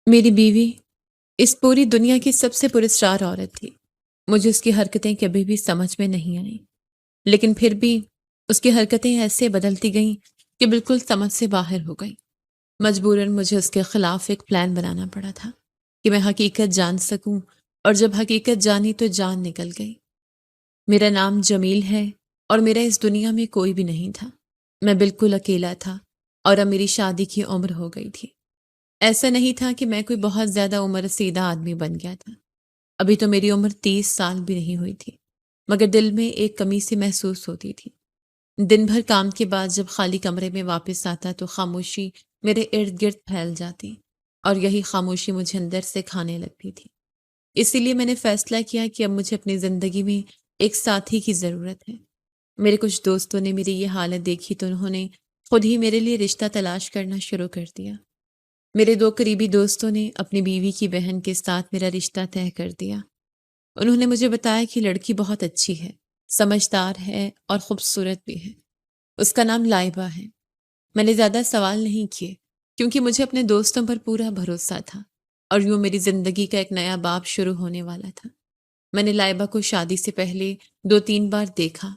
میری بیوی اس پوری دنیا کی سب سے پراسرار عورت تھی۔ مجھے اس کی حرکتیں کبھی بھی سمجھ میں نہیں آئیں، لیکن پھر بھی اس کی حرکتیں ایسے بدلتی گئیں کہ بالکل سمجھ سے باہر ہو گئیں۔ مجبوراً مجھے اس کے خلاف ایک پلان بنانا پڑا تھا کہ میں حقیقت جان سکوں، اور جب حقیقت جانی تو جان نکل گئی۔ میرا نام جمیل ہے اور میرا اس دنیا میں کوئی بھی نہیں تھا۔ میں بالکل اکیلا تھا اور اب میری شادی کی عمر ہو گئی تھی۔ ایسا نہیں تھا کہ میں کوئی بہت زیادہ عمر رسیدہ آدمی بن گیا تھا۔ ابھی تو میری عمر 30 سال بھی نہیں ہوئی تھی، مگر دل میں ایک کمی سی محسوس ہوتی تھی۔ دن بھر کام کے بعد جب خالی کمرے میں واپس آتا تو خاموشی میرے ارد گرد پھیل جاتی، اور یہی خاموشی مجھے اندر سے کھانے لگتی تھی۔ اسی لیے میں نے فیصلہ کیا کہ اب مجھے اپنی زندگی میں ایک ساتھی کی ضرورت ہے۔ میرے کچھ دوستوں نے میری یہ حالت دیکھی تو انہوں نے خود ہی میرے لیے رشتہ تلاش کرنا شروع کر دیا۔ میرے 2 قریبی دوستوں نے اپنی بیوی کی بہن کے ساتھ میرا رشتہ طے کر دیا۔ انہوں نے مجھے بتایا کہ لڑکی بہت اچھی ہے، سمجھدار ہے اور خوبصورت بھی ہے۔ اس کا نام لائبہ ہے۔ میں نے زیادہ سوال نہیں کیے کیونکہ مجھے اپنے دوستوں پر پورا بھروسہ تھا، اور یوں میری زندگی کا ایک نیا باب شروع ہونے والا تھا۔ میں نے لائبہ کو شادی سے پہلے 2-3 بار دیکھا۔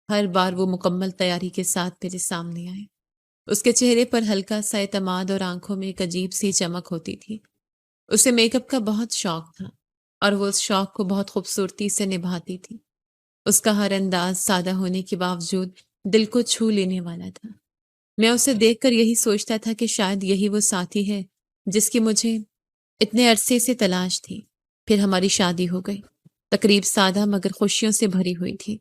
ہر بار وہ مکمل تیاری کے ساتھ میرے سامنے آئے۔ اس کے چہرے پر ہلکا سا اعتماد اور آنکھوں میں ایک عجیب سی چمک ہوتی تھی۔ اسے میک اپ کا بہت شوق تھا، اور وہ اس شوق کو بہت خوبصورتی سے نبھاتی تھی۔ اس کا ہر انداز سادہ ہونے کے باوجود دل کو چھو لینے والا تھا۔ میں اسے دیکھ کر یہی سوچتا تھا کہ شاید یہی وہ ساتھی ہے جس کی مجھے اتنے عرصے سے تلاش تھی۔ پھر ہماری شادی ہو گئی۔ تقریب سادہ مگر خوشیوں سے بھری ہوئی تھی۔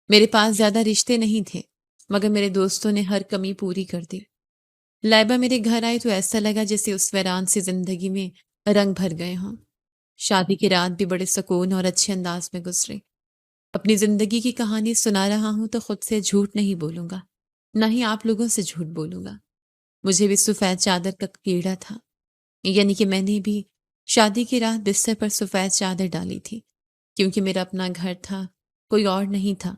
میرے پاس زیادہ رشتے نہیں تھے، مگر میرے دوستوں نے ہر کمی پوری کر دی۔ لائبہ میرے گھر آئی تو ایسا لگا جیسے اس ویران سی زندگی میں رنگ بھر گئے ہوں۔ شادی کی رات بھی بڑے سکون اور اچھے انداز میں گزری۔ اپنی زندگی کی کہانی سنا رہا ہوں تو خود سے جھوٹ نہیں بولوں گا، نہ ہی آپ لوگوں سے جھوٹ بولوں گا۔ مجھے بھی سفید چادر کا کیڑا تھا، یعنی کہ میں نے بھی شادی کی رات بستر پر سفید چادر ڈالی تھی، کیونکہ میرا اپنا گھر تھا، کوئی اور نہیں تھا۔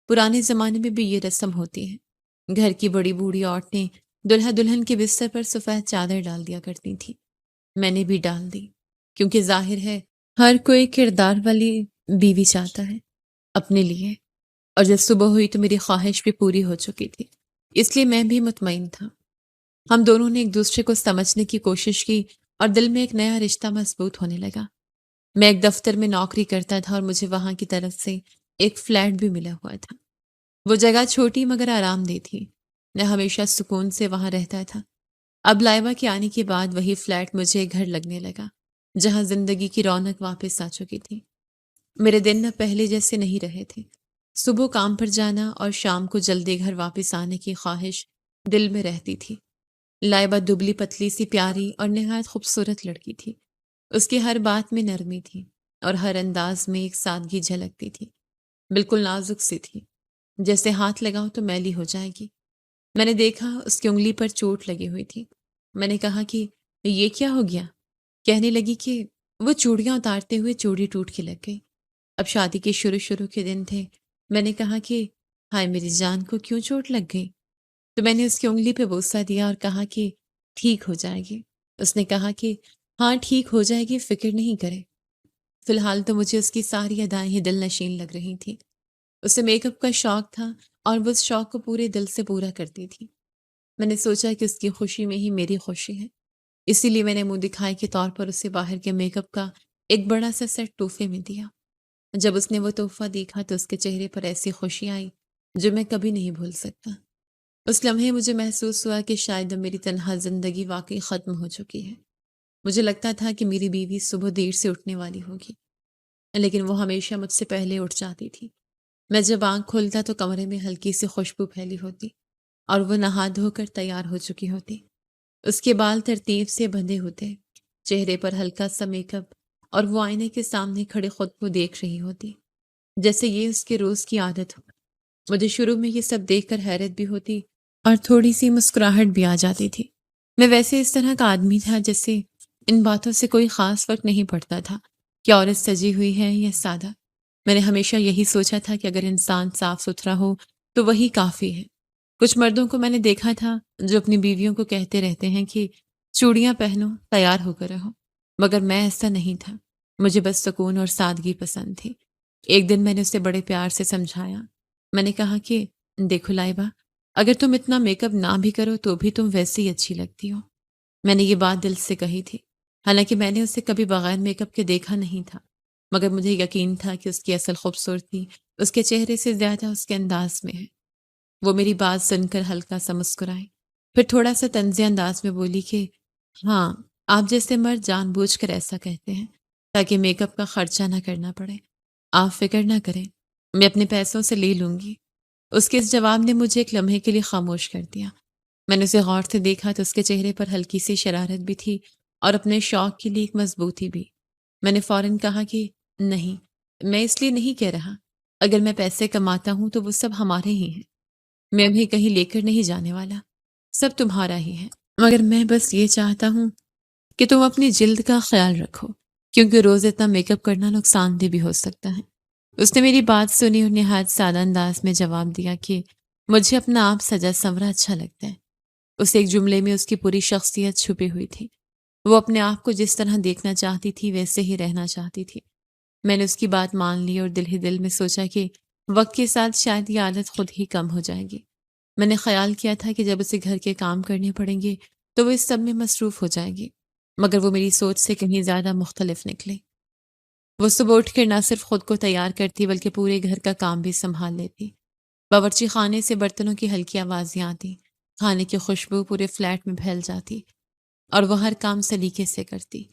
پرانے زمانے میں بھی یہ رسم ہوتی ہے۔ گھر کی بڑی بوڑھی عورتیں دلہا دلہن کے بستر پر سفید چادر ڈال دیا کرتی تھی۔ میں نے بھی ڈال دی، کیونکہ ظاہر ہے ہر کوئی کردار والی بیوی چاہتا ہے اپنے لیے، اور جب صبح ہوئی تو میری خواہش بھی پوری ہو چکی تھی، اس لیے میں بھی مطمئن تھا۔ ہم دونوں نے ایک دوسرے کو سمجھنے کی کوشش کی، اور دل میں ایک نیا رشتہ مضبوط ہونے لگا۔ میں ایک دفتر میں نوکری کرتا تھا اور مجھے وہاں کی طرف سے ایک فلیٹ بھی ملا ہوا تھا۔ وہ جگہ چھوٹی مگر آرام دہ تھی۔ میں ہمیشہ سکون سے وہاں رہتا تھا۔ اب لائبہ کے آنے کے بعد وہی فلیٹ مجھے گھر لگنے لگا، جہاں زندگی کی رونق واپس آ چکی تھی۔ میرے دن اب پہلے جیسے نہیں رہے تھے۔ صبح کام پر جانا اور شام کو جلدی گھر واپس آنے کی خواہش دل میں رہتی تھی۔ لائبہ دبلی پتلی سی پیاری اور نہایت خوبصورت لڑکی تھی۔ اس کی ہر بات میں نرمی تھی، اور ہر انداز میں ایک سادگی جھلکتی تھی۔ بالکل نازک سی تھی، جیسے ہاتھ لگاؤ تو میلی ہو جائے گی۔ میں نے دیکھا اس کی انگلی پر چوٹ لگی ہوئی تھی۔ میں نے کہا کہ یہ کیا ہو گیا؟ کہنے لگی کہ وہ چوڑیاں اتارتے ہوئے چوڑی ٹوٹ کے لگ گئی۔ اب شادی کے شروع کے دن تھے۔ میں نے کہا کہ ہائے میری جان کو کیوں چوٹ لگ گئی؟ تو میں نے اس کی انگلی پہ بوسہ دیا اور کہا کہ ٹھیک ہو جائے گی۔ اس نے کہا کہ ہاں ٹھیک ہو جائے گی، فکر نہیں کرے۔ فی الحال تو مجھے اس کی ساری ادائیں ہی دل نشین لگ رہی تھیں۔ اسے میک اپ کا شوق تھا، اور وہ اس شوق کو پورے دل سے پورا کرتی تھی۔ میں نے سوچا کہ اس کی خوشی میں ہی میری خوشی ہے، اسی لیے میں نے منہ دکھائی کے طور پر اسے باہر کے میک اپ کا ایک بڑا سا سیٹ تحفے میں دیا۔ جب اس نے وہ تحفہ دیکھا تو اس کے چہرے پر ایسی خوشی آئی جو میں کبھی نہیں بھول سکتا۔ اس لمحے مجھے محسوس ہوا کہ شاید اب میری تنہا زندگی واقعی ختم ہو چکی ہے۔ مجھے لگتا تھا کہ میری بیوی صبح دیر سے اٹھنے والی ہوگی، لیکن وہ ہمیشہ مجھ سے پہلے اٹھ جاتی تھی۔ میں جب آنکھ کھولتا تو کمرے میں ہلکی سی خوشبو پھیلی ہوتی، اور وہ نہا دھو کر تیار ہو چکی ہوتی۔ اس کے بال ترتیب سے بندھے ہوتے، چہرے پر ہلکا سا میک اپ، اور وہ آئینے کے سامنے کھڑے خود کو دیکھ رہی ہوتی، جیسے یہ اس کے روز کی عادت ہو۔ مجھے شروع میں یہ سب دیکھ کر حیرت بھی ہوتی اور تھوڑی سی مسکراہٹ بھی آ جاتی تھی۔ میں ویسے اس طرح کا آدمی تھا جیسے ان باتوں سے کوئی خاص فرق نہیں پڑتا تھا کہ عورت سجی ہوئی ہے یا سادہ۔ میں نے ہمیشہ یہی سوچا تھا کہ اگر انسان صاف ستھرا ہو تو وہی کافی ہے۔ کچھ مردوں کو میں نے دیکھا تھا جو اپنی بیویوں کو کہتے رہتے ہیں کہ چوڑیاں پہنو، تیار ہو کر رہو، مگر میں ایسا نہیں تھا، مجھے بس سکون اور سادگی پسند تھی۔ ایک دن میں نے اسے بڑے پیار سے سمجھایا۔ میں نے کہا کہ دیکھو لائبہ، اگر تم اتنا میک اپ نہ بھی کرو تو بھی تم ویسے ہی اچھی لگتی ہو۔ میں نے یہ بات دل سے کہی تھی، حالانکہ میں نے اسے کبھی بغیر میک اپ کے دیکھا نہیں تھا، مگر مجھے یقین تھا کہ اس کی اصل خوبصورتی اس کے چہرے سے زیادہ اس کے انداز میں ہے۔ وہ میری بات سن کر ہلکا سا مسکرائی، پھر تھوڑا سا طنزی انداز میں بولی کہ ہاں، آپ جیسے مرد جان بوجھ کر ایسا کہتے ہیں تاکہ میک اپ کا خرچہ نہ کرنا پڑے۔ آپ فکر نہ کریں، میں اپنے پیسوں سے لے لوں گی۔ اس کے اس جواب نے مجھے ایک لمحے کے لیے خاموش کر دیا۔ میں نے اسے غور سے دیکھا تو اس کے چہرے پر ہلکی سی شرارت بھی تھی اور اپنے شوق کے لیے ایک مضبوطی بھی۔ میں نے فوراً کہا کہ نہیں، میں اس لیے نہیں کہہ رہا، اگر میں پیسے کماتا ہوں تو وہ سب ہمارے ہی ہیں، میں انہیں کہیں لے کر نہیں جانے والا، سب تمہارا ہی ہے۔ مگر میں بس یہ چاہتا ہوں کہ تم اپنی جلد کا خیال رکھو، کیونکہ روز اتنا میک اپ کرنا نقصان دہ بھی ہو سکتا ہے۔ اس نے میری بات سنی اور نہایت سادہ انداز میں جواب دیا کہ مجھے اپنا آپ سجا سنورا اچھا لگتا ہے۔ اس ایک جملے میں اس کی پوری شخصیت چھپی ہوئی تھی۔ وہ اپنے آپ کو جس طرح دیکھنا چاہتی تھی ویسے ہی رہنا چاہتی تھی۔ میں نے اس کی بات مان لی اور دل ہی دل میں سوچا کہ وقت کے ساتھ شاید یہ عادت خود ہی کم ہو جائے گی۔ میں نے خیال کیا تھا کہ جب اسے گھر کے کام کرنے پڑیں گے تو وہ اس سب میں مصروف ہو جائے گی، مگر وہ میری سوچ سے کہیں زیادہ مختلف نکلے۔ وہ صبح اٹھ کر نہ صرف خود کو تیار کرتی بلکہ پورے گھر کا کام بھی سنبھال لیتی۔ باورچی خانے سے برتنوں کی ہلکی آوازیں آتی، کھانے کی خوشبو پورے فلیٹ میں پھیل جاتی اور وہ ہر کام سلیقے سے کرتی۔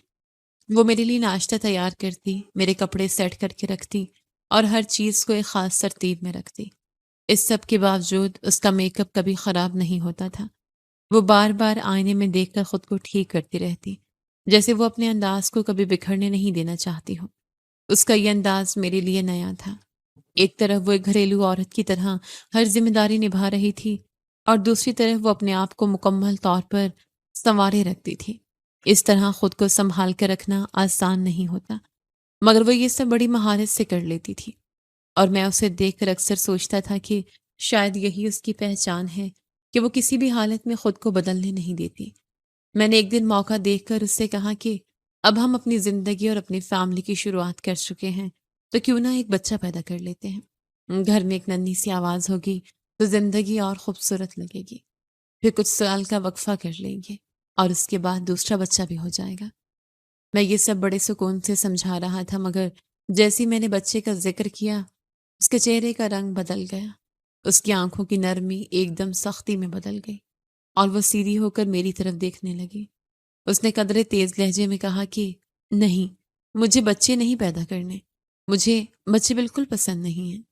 وہ میرے لیے ناشتہ تیار کرتی، میرے کپڑے سیٹ کر کے رکھتی اور ہر چیز کو ایک خاص ترتیب میں رکھتی۔ اس سب کے باوجود اس کا میک اپ کبھی خراب نہیں ہوتا تھا۔ وہ بار بار آئینے میں دیکھ کر خود کو ٹھیک کرتی رہتی، جیسے وہ اپنے انداز کو کبھی بکھرنے نہیں دینا چاہتی ہو۔ اس کا یہ انداز میرے لیے نیا تھا۔ ایک طرف وہ ایک گھریلو عورت کی طرح ہر ذمہ داری نبھا رہی تھی اور دوسری طرف وہ اپنے آپ کو مکمل طور پر سنوارے رکھتی تھی۔ اس طرح خود کو سنبھال کر رکھنا آسان نہیں ہوتا، مگر وہ یہ سب بڑی مہارت سے کر لیتی تھی، اور میں اسے دیکھ کر اکثر سوچتا تھا کہ شاید یہی اس کی پہچان ہے کہ وہ کسی بھی حالت میں خود کو بدلنے نہیں دیتی۔ میں نے ایک دن موقع دیکھ کر اس سے کہا کہ اب ہم اپنی زندگی اور اپنی فیملی کی شروعات کر چکے ہیں تو کیوں نہ ایک بچہ پیدا کر لیتے ہیں۔ گھر میں ایک ننھی سی آواز ہوگی تو زندگی اور خوبصورت لگے گی۔ پھر کچھ سال کا وقفہ کر لیں گے اور اس کے بعد دوسرا بچہ بھی ہو جائے گا۔ میں یہ سب بڑے سکون سے سمجھا رہا تھا، مگر جیسی میں نے بچے کا ذکر کیا اس کے چہرے کا رنگ بدل گیا۔ اس کی آنکھوں کی نرمی ایک دم سختی میں بدل گئی اور وہ سیدھی ہو کر میری طرف دیکھنے لگی۔ اس نے قدرے تیز لہجے میں کہا کہ نہیں، مجھے بچے نہیں پیدا کرنے، مجھے بچے بالکل پسند نہیں ہیں۔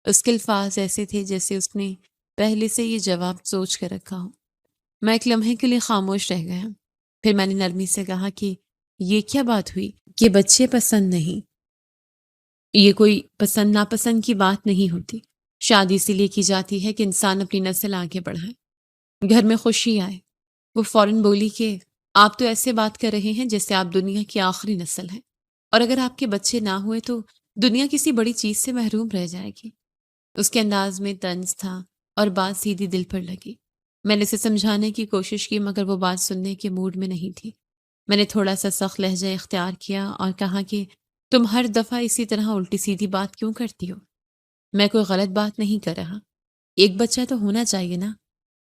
اس کے الفاظ ایسے تھے جیسے اس نے پہلے سے یہ جواب سوچ کر رکھا ہو۔ میں ایک لمحے کے لیے خاموش رہ گیا، پھر میں نے نرمی سے کہا کہ یہ کیا بات ہوئی کہ بچے پسند نہیں؟ یہ کوئی پسند ناپسند کی بات نہیں ہوتی۔ شادی اسی لیے کی جاتی ہے کہ انسان اپنی نسل آگے بڑھائے، گھر میں خوشی آئے۔ وہ فوراً بولی کہ آپ تو ایسے بات کر رہے ہیں جیسے آپ دنیا کی آخری نسل ہیں، اور اگر آپ کے بچے نہ ہوئے تو دنیا کسی بڑی چیز سے محروم رہ جائے گی۔ اس کے انداز میں طنز تھا اور بات سیدھی دل پر لگی۔ میں نے اسے سمجھانے کی کوشش کی مگر وہ بات سننے کے موڈ میں نہیں تھی۔ میں نے تھوڑا سا سخت لہجہ اختیار کیا اور کہا کہ تم ہر دفعہ اسی طرح الٹی سیدھی بات کیوں کرتی ہو؟ میں کوئی غلط بات نہیں کر رہا، ایک بچہ تو ہونا چاہیے نا۔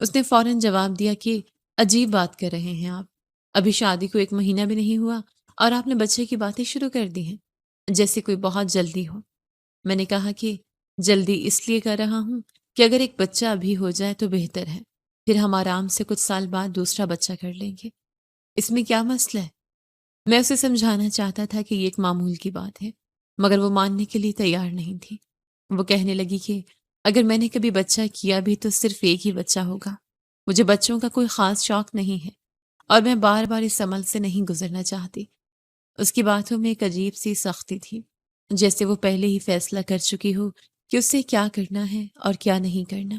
اس نے فوراً جواب دیا کہ عجیب بات کر رہے ہیں آپ، ابھی شادی کو 1 مہینہ بھی نہیں ہوا اور آپ نے بچے کی باتیں شروع کر دی ہیں، جیسے کوئی بہت جلدی ہو۔ میں نے کہا کہ جلدی اس لیے کر رہا ہوں کہ اگر ایک بچہ ابھی ہو جائے تو بہتر ہے، پھر ہم آرام سے کچھ سال بعد دوسرا بچہ کر لیں گے، اس میں کیا مسئلہ ہے؟ میں اسے سمجھانا چاہتا تھا کہ یہ ایک معمول کی بات ہے، مگر وہ ماننے کے لیے تیار نہیں تھی۔ وہ کہنے لگی کہ اگر میں نے کبھی بچہ کیا بھی تو صرف ایک ہی بچہ ہوگا، مجھے بچوں کا کوئی خاص شوق نہیں ہے اور میں بار بار اس عمل سے نہیں گزرنا چاہتی۔ اس کی باتوں میں ایک عجیب سی سختی تھی، جیسے وہ پہلے ہی فیصلہ کر چکی ہو کہ اسے کیا کرنا ہے اور کیا نہیں کرنا۔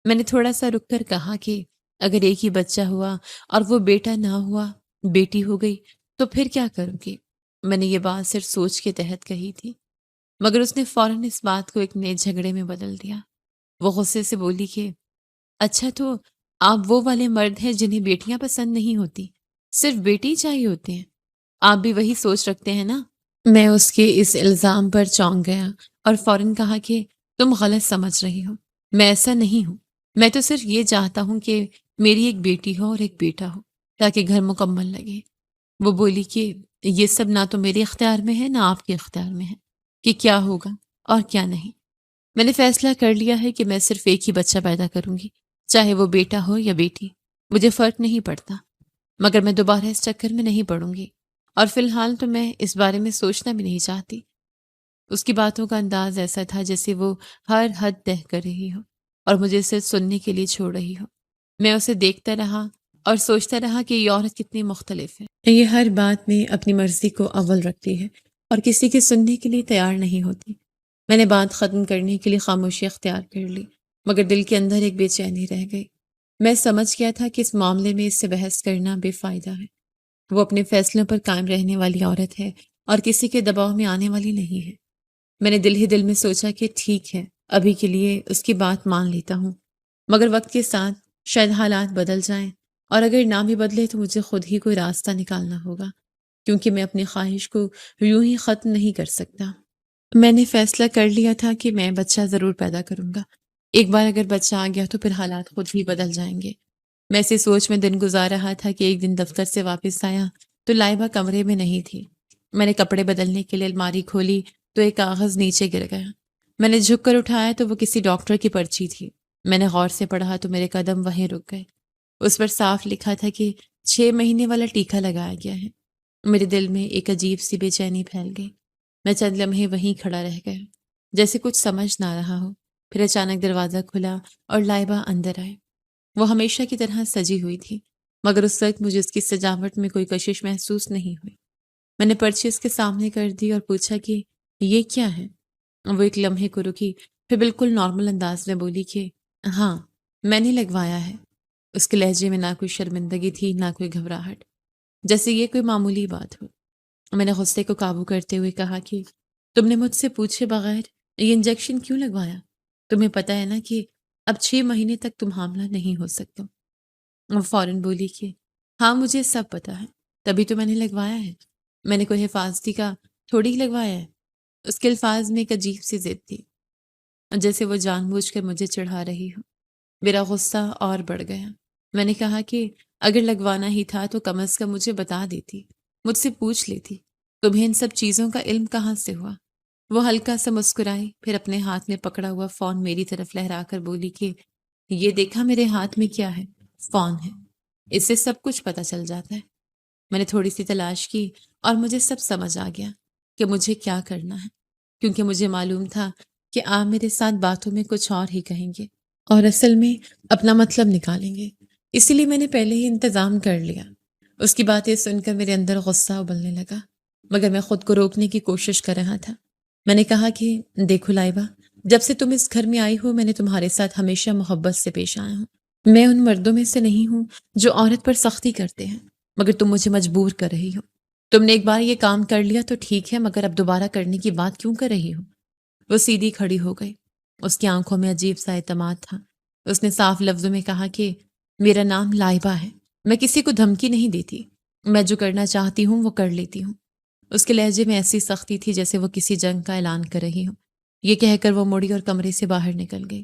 میں نے تھوڑا سا رک کر کہا کہ اگر ایک ہی بچہ ہوا اور وہ بیٹا نہ ہوا، بیٹی ہو گئی، تو پھر کیا کروں گی؟ میں نے یہ بات صرف سوچ کے تحت کہی تھی، مگر اس نے فوراً اس بات کو ایک نئے جھگڑے میں بدل دیا۔ وہ غصے سے بولی کہ اچھا تو آپ وہ والے مرد ہیں جنہیں بیٹیاں پسند نہیں ہوتی، صرف بیٹے ہی چاہیے ہوتے ہیں؟ آپ بھی وہی سوچ رکھتے ہیں نا؟ میں اس کے اس الزام پر چونک گیا اور فوراً کہا کہ تم غلط سمجھ رہی ہو، میں ایسا نہیں ہوں۔ میں تو صرف یہ چاہتا ہوں کہ میری ایک بیٹی ہو اور ایک بیٹا ہو تاکہ گھر مکمل لگے۔ وہ بولی کہ یہ سب نہ تو میرے اختیار میں ہے نہ آپ کے اختیار میں ہے کہ کیا ہوگا اور کیا نہیں۔ میں نے فیصلہ کر لیا ہے کہ میں صرف ایک ہی بچہ پیدا کروں گی، چاہے وہ بیٹا ہو یا بیٹی، مجھے فرق نہیں پڑتا، مگر میں دوبارہ اس چکر میں نہیں پڑوں گی، اور فی الحال تو میں اس بارے میں سوچنا بھی نہیں چاہتی۔ اس کی باتوں کا انداز ایسا تھا جیسے وہ ہر حد طے کر رہی ہو اور مجھے صرف سننے کے لیے چھوڑ رہی ہو۔ میں اسے دیکھتا رہا اور سوچتا رہا کہ یہ عورت کتنی مختلف ہے۔ یہ ہر بات میں اپنی مرضی کو اول رکھتی ہے اور کسی کے سننے کے لیے تیار نہیں ہوتی۔ میں نے بات ختم کرنے کے لیے خاموشی اختیار کر لی، مگر دل کے اندر ایک بے چینی رہ گئی۔ میں سمجھ گیا تھا کہ اس معاملے میں اس سے بحث کرنا بے فائدہ ہے۔ وہ اپنے فیصلوں پر قائم رہنے والی عورت ہے اور کسی کے دباؤ میں آنے والی نہیں ہے۔ میں نے دل ہی دل میں سوچا کہ ٹھیک ہے، ابھی کے لیے اس کی بات مان لیتا ہوں، مگر وقت کے ساتھ شاید حالات بدل جائیں، اور اگر نہ بھی بدلے تو مجھے خود ہی کوئی راستہ نکالنا ہوگا، کیونکہ میں اپنی خواہش کو یوں ہی ختم نہیں کر سکتا۔ میں نے فیصلہ کر لیا تھا کہ میں بچہ ضرور پیدا کروں گا۔ ایک بار اگر بچہ آ گیا تو پھر حالات خود ہی بدل جائیں گے۔ میں اسی سوچ میں دن گزار رہا تھا کہ ایک دن دفتر سے واپس آیا تو لائبہ کمرے میں نہیں تھی۔ میں نے کپڑے بدلنے کے لیے الماری کھولی تو ایک کاغذ نیچے گر گیا۔ میں نے جھک کر اٹھایا تو وہ کسی ڈاکٹر کی پرچی تھی۔ میں نے غور سے پڑھا تو میرے قدم وہیں رک گئے۔ اس پر صاف لکھا تھا کہ 6 مہینے والا ٹیکہ لگایا گیا ہے۔ میرے دل میں ایک عجیب سی بے چینی پھیل گئی۔ میں چند لمحے وہیں کھڑا رہ گیا، جیسے کچھ سمجھ نہ رہا ہو۔ پھر اچانک دروازہ کھلا اور لائبہ اندر آئے۔ وہ ہمیشہ کی طرح سجی ہوئی تھی، مگر اس وقت مجھے اس کی سجاوٹ میں کوئی کشش محسوس نہیں ہوئی۔ میں نے پرچی اس کے سامنے کر دی اور پوچھا کہ یہ کیا ہے؟ وہ ایک لمحے کو رکی، پھر بالکل نارمل انداز میں بولی کہ ہاں، میں نے لگوایا ہے۔ اس کے لہجے میں نہ کوئی شرمندگی تھی نہ کوئی گھبراہٹ، جیسے یہ کوئی معمولی بات ہو۔ میں نے غصے کو قابو کرتے ہوئے کہا کہ تم نے مجھ سے پوچھے بغیر یہ انجیکشن کیوں لگوایا؟ تمہیں پتہ ہے نا کہ اب 6 مہینے تک تم حاملہ نہیں ہو سکتے۔ وہ فوراً بولی کہ ہاں، مجھے سب پتہ ہے، تبھی تو میں نے لگوایا ہے۔ میں نے کوئی حفاظتی کا تھوڑی ہی لگوایا ہے۔ اس کے الفاظ میں ایک عجیب سی ضد تھی، جیسے وہ جان بوجھ کر مجھے چڑھا رہی ہو۔ میرا غصہ اور بڑھ گیا۔ میں نے کہا کہ اگر لگوانا ہی تھا تو کم از کم مجھے بتا دیتی، مجھ سے پوچھ لیتی۔ تمہیں ان سب چیزوں کا علم کہاں سے ہوا؟ وہ ہلکا سا مسکرائی، پھر اپنے ہاتھ میں پکڑا ہوا فون میری طرف لہرا کر بولی کہ یہ دیکھا میرے ہاتھ میں کیا ہے؟ فون ہے، اس سے سب کچھ پتہ چل جاتا ہے۔ میں نے تھوڑی سی تلاش کی اور مجھے سب سمجھ آ گیا کہ مجھے کیا کرنا ہے، کیونکہ مجھے معلوم تھا کہ آپ میرے ساتھ باتوں میں کچھ اور ہی کہیں گے اور اصل میں اپنا مطلب نکالیں گے۔ اسی لیے میں نے پہلے ہی انتظام کر لیا۔ اس کی باتیں سن کر میرے اندر غصہ ابلنے لگا، مگر میں خود کو روکنے کی کوشش کر رہا تھا۔ میں نے کہا کہ دیکھو لائبہ، جب سے تم اس گھر میں آئی ہو میں نے تمہارے ساتھ ہمیشہ محبت سے پیش آیا ہوں۔ میں ان مردوں میں سے نہیں ہوں جو عورت پر سختی کرتے ہیں، مگر تم مجھے مجبور کر رہی ہو۔ تم نے ایک بار یہ کام کر لیا تو ٹھیک ہے، مگر اب دوبارہ کرنے کی بات کیوں کر رہی ہو؟ وہ سیدھی کھڑی ہو گئی۔ اس کی آنکھوں میں عجیب سا اعتماد تھا۔ اس نے صاف لفظوں میں کہا کہ میرا نام لائبہ ہے، میں کسی کو دھمکی نہیں دیتی، میں جو کرنا چاہتی ہوں وہ کر لیتی ہوں۔ اس کے لہجے میں ایسی سختی تھی جیسے وہ کسی جنگ کا اعلان کر رہی ہو۔ یہ کہہ کر وہ مڑی اور کمرے سے باہر نکل گئی۔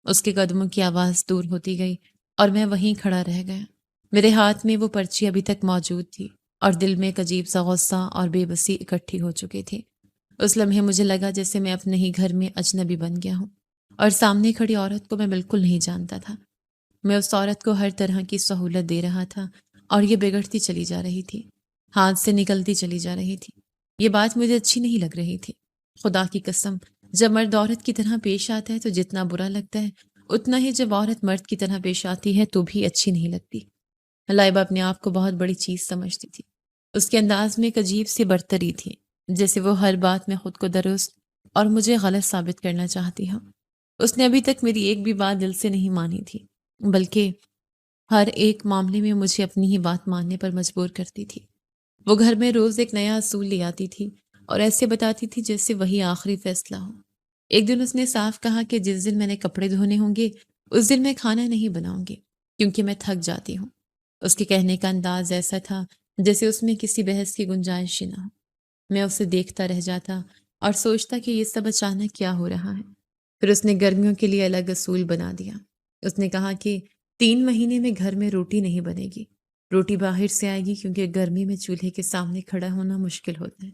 اس کے قدموں کی آواز دور ہوتی گئی اور میں وہیں کھڑا رہ گیا۔ میرے ہاتھ میں وہ پرچی ابھی تک موجود تھی اور دل میں ایک عجیب سا غصہ اور بے بسی اکٹھی ہو چکی تھی۔ اس لمحے مجھے لگا جیسے میں اپنے ہی گھر میں اجنبی بن گیا ہوں اور سامنے کھڑی عورت کو میں بالکل نہیں جانتا تھا۔ میں اس عورت کو ہر طرح کی سہولت دے رہا تھا اور یہ بگڑتی چلی جا رہی تھی، ہاتھ سے نکلتی چلی جا رہی تھی۔ یہ بات مجھے اچھی نہیں لگ رہی تھی۔ خدا کی قسم، جب مرد عورت کی طرح پیش آتا ہے تو جتنا برا لگتا ہے اتنا ہی جب عورت مرد کی طرح پیش آتی ہے تو بھی اچھی نہیں لگتی۔ لائبہ اپنے آپ کو بہت بڑی چیز سمجھتی تھی۔ اس کے انداز میں ایک عجیب سی برتری تھی، جیسے وہ ہر بات میں خود کو درست اور مجھے غلط ثابت کرنا چاہتی ہو۔ اس نے ابھی تک میری ایک بھی بات دل سے نہیں مانی تھی، بلکہ ہر ایک معاملے میں مجھے اپنی ہی بات ماننے پر مجبور کرتی تھی۔ وہ گھر میں روز ایک نیا اصول لے آتی تھی اور ایسے بتاتی تھی جیسے وہی آخری فیصلہ ہو۔ ایک دن اس نے صاف کہا کہ جس دن میں نے کپڑے دھونے ہوں گے اس دن میں کھانا نہیں بناؤں گی، کیونکہ میں تھک جاتی ہوں۔ اس کے کہنے کا انداز ایسا تھا جیسے اس میں کسی بحث کی گنجائش ہی نہ ہو۔ میں اسے دیکھتا رہ جاتا اور سوچتا کہ یہ سب اچانک کیا ہو رہا ہے۔ پھر اس نے گرمیوں کے لیے الگ اصول بنا دیا۔ اس نے کہا کہ 3 مہینے میں گھر میں روٹی نہیں بنے گی، روٹی باہر سے آئے گی، کیونکہ گرمی میں چولہے کے سامنے کھڑا ہونا مشکل ہوتا ہے۔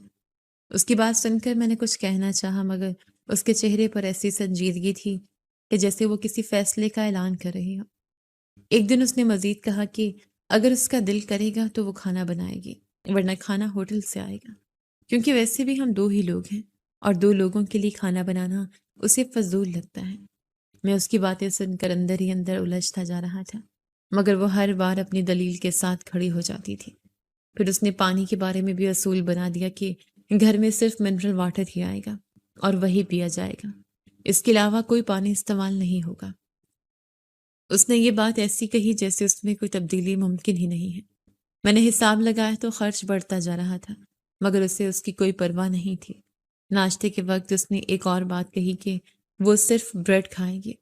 اس کی بات سن کر میں نے کچھ کہنا چاہا، مگر اس کے چہرے پر ایسی سنجیدگی تھی کہ جیسے وہ کسی فیصلے کا اعلان کر رہی ہو۔ ایک دن اس نے مزید کہا کہ اگر اس کا دل کرے گا تو وہ کھانا بنائے گی، ورنہ کھانا ہوٹل سے آئے گا، کیونکہ ویسے بھی ہم 2 ہی لوگ ہیں اور 2 لوگوں کے لیے کھانا بنانا اسے فضول لگتا ہے۔ میں اس کی باتیں سن کر اندر ہی اندر الجھتا جا رہا تھا، مگر وہ ہر بار اپنی دلیل کے ساتھ کھڑی ہو جاتی تھی۔ پھر اس نے پانی کے بارے میں بھی اصول بنا دیا کہ گھر میں صرف منرل واٹر ہی آئے گا اور وہی پیا جائے گا، اس کے علاوہ کوئی پانی استعمال نہیں ہوگا۔ اس نے یہ بات ایسی کہی جیسے اس میں کوئی تبدیلی ممکن ہی نہیں ہے۔ میں نے حساب لگایا تو خرچ بڑھتا جا رہا تھا، مگر اسے اس کی کوئی پرواہ نہیں تھی۔ ناشتے کے وقت اس نے ایک اور بات کہی کہ وہ صرف بریڈ کھائے گی،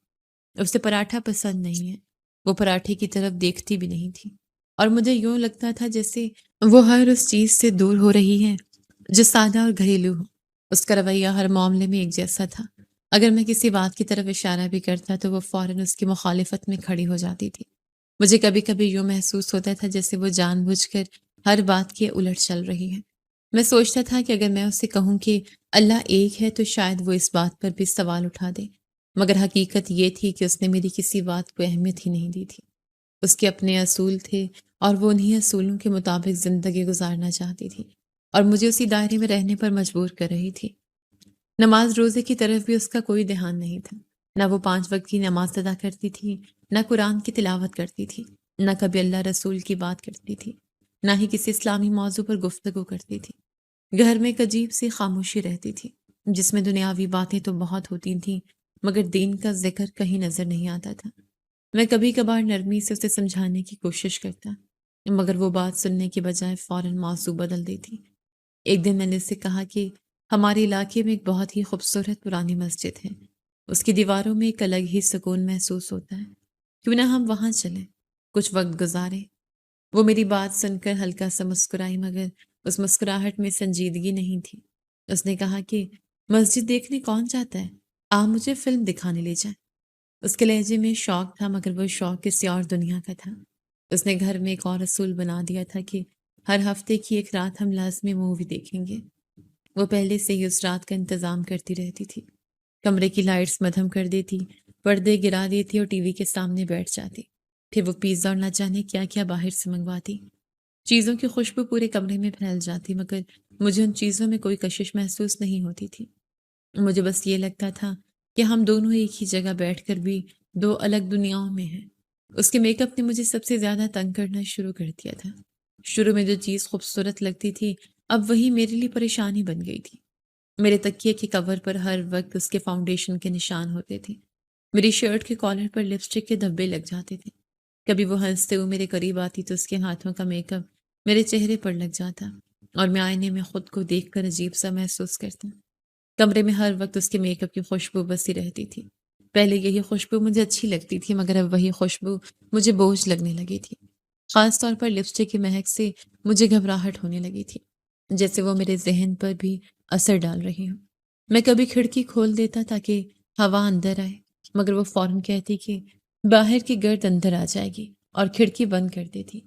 اسے پراٹھا پسند نہیں ہے۔ وہ پراٹھے کی طرف دیکھتی بھی نہیں تھی اور مجھے یوں لگتا تھا جیسے وہ ہر اس چیز سے دور ہو رہی ہے جو سادہ اور گھریلو ہو۔ اس کا رویہ ہر معاملے میں ایک جیسا تھا۔ اگر میں کسی بات کی طرف اشارہ بھی کرتا تو وہ فوراً اس کی مخالفت میں کھڑی ہو جاتی تھی۔ مجھے کبھی کبھی یوں محسوس ہوتا تھا جیسے وہ جان بوجھ کر ہر بات کے الٹ چل رہی ہے۔ میں سوچتا تھا کہ اگر میں اسے کہوں کہ اللہ ایک ہے تو شاید وہ اس بات پر بھی سوال اٹھا دے، مگر حقیقت یہ تھی کہ اس نے میری کسی بات کو اہمیت ہی نہیں دی تھی۔ اس کے اپنے اصول تھے اور وہ انہی اصولوں کے مطابق زندگی گزارنا چاہتی تھی اور مجھے اسی دائرے میں رہنے پر مجبور کر رہی تھی۔ نماز روزے کی طرف بھی اس کا کوئی دھیان نہیں تھا۔ نہ وہ 5 وقت کی نماز ادا کرتی تھی، نہ قرآن کی تلاوت کرتی تھی، نہ کبھی اللہ رسول کی بات کرتی تھی، نہ ہی کسی اسلامی موضوع پر گفتگو کرتی تھی۔ گھر میں ایک عجیب سی خاموشی رہتی تھی، جس میں دنیاوی باتیں تو بہت ہوتی تھیں، مگر دین کا ذکر کہیں نظر نہیں آتا تھا۔ میں کبھی کبھار نرمی سے اسے سمجھانے کی کوشش کرتا، مگر وہ بات سننے کے بجائے فوراً موضوع بدل دیتی۔ ایک دن میں نے اسے کہا کہ ہمارے علاقے میں ایک بہت ہی خوبصورت پرانی مسجد ہے، اس کی دیواروں میں ایک الگ ہی سکون محسوس ہوتا ہے، کیوں نہ ہم وہاں چلیں، کچھ وقت گزاریں۔ وہ میری بات سن کر ہلکا سا مسکرائی، مگر اس مسکراہٹ میں سنجیدگی نہیں تھی۔ اس نے کہا کہ مسجد دیکھنے کون جاتا ہے، آپ مجھے فلم دکھانے لے جائیں۔ اس کے لہجے میں شوق تھا، مگر وہ شوق کسی اور دنیا کا تھا۔ اس نے گھر میں ایک اور اصول بنا دیا تھا کہ ہر ہفتے کی ایک رات ہم لازمی مووی دیکھیں گے۔ وہ پہلے سے ہی اس رات کا انتظام کرتی رہتی تھی، کمرے کی لائٹس مدھم کر دیتی، پردے گرا دیتی اور ٹی وی کے سامنے بیٹھ جاتی۔ پھر وہ پیزا اور نہ جانے کیا کیا باہر سے منگواتی۔ چیزوں کی خوشبو پورے کمرے میں پھیل جاتی، مگر مجھے ان چیزوں میں کوئی کشش محسوس نہیں ہوتی تھی۔ مجھے بس یہ لگتا تھا کہ ہم دونوں ایک ہی جگہ بیٹھ کر بھی 2 الگ دنیاؤں میں ہیں۔ اس کے میک اپ نے مجھے سب سے زیادہ تنگ کرنا شروع کر دیا تھا۔ شروع میں جو چیز خوبصورت لگتی تھی، اب وہی میرے لیے پریشانی بن گئی تھی۔ میرے تکیے کے کور پر ہر وقت اس کے فاؤنڈیشن کے نشان ہوتے تھے، میری شرٹ کے کالر پر لپسٹک کے دھبے لگ جاتے تھے۔ کبھی وہ ہنستے ہوئے میرے قریب آتی تو اس کے ہاتھوں کا میک اپ میرے چہرے پر لگ جاتا اور میں آئینے میں خود کو دیکھ کر عجیب سا محسوس کرتا۔ کمرے میں ہر وقت اس کے میک اپ کی خوشبو بسی رہتی تھی۔ پہلے یہی خوشبو مجھے اچھی لگتی تھی، مگر اب وہی خوشبو مجھے بوجھ لگنے لگی تھی۔ خاص طور پر لپسٹک کی مہک سے مجھے گھبراہٹ ہونے لگی تھی، جیسے وہ میرے ذہن پر بھی اثر ڈال رہی ہوں۔ میں کبھی کھڑکی کھول دیتا تاکہ ہوا اندر آئے، مگر وہ فوراً کہتی کہ باہر کی گرد اندر آ جائے گی اور کھڑکی بند کر دیتی۔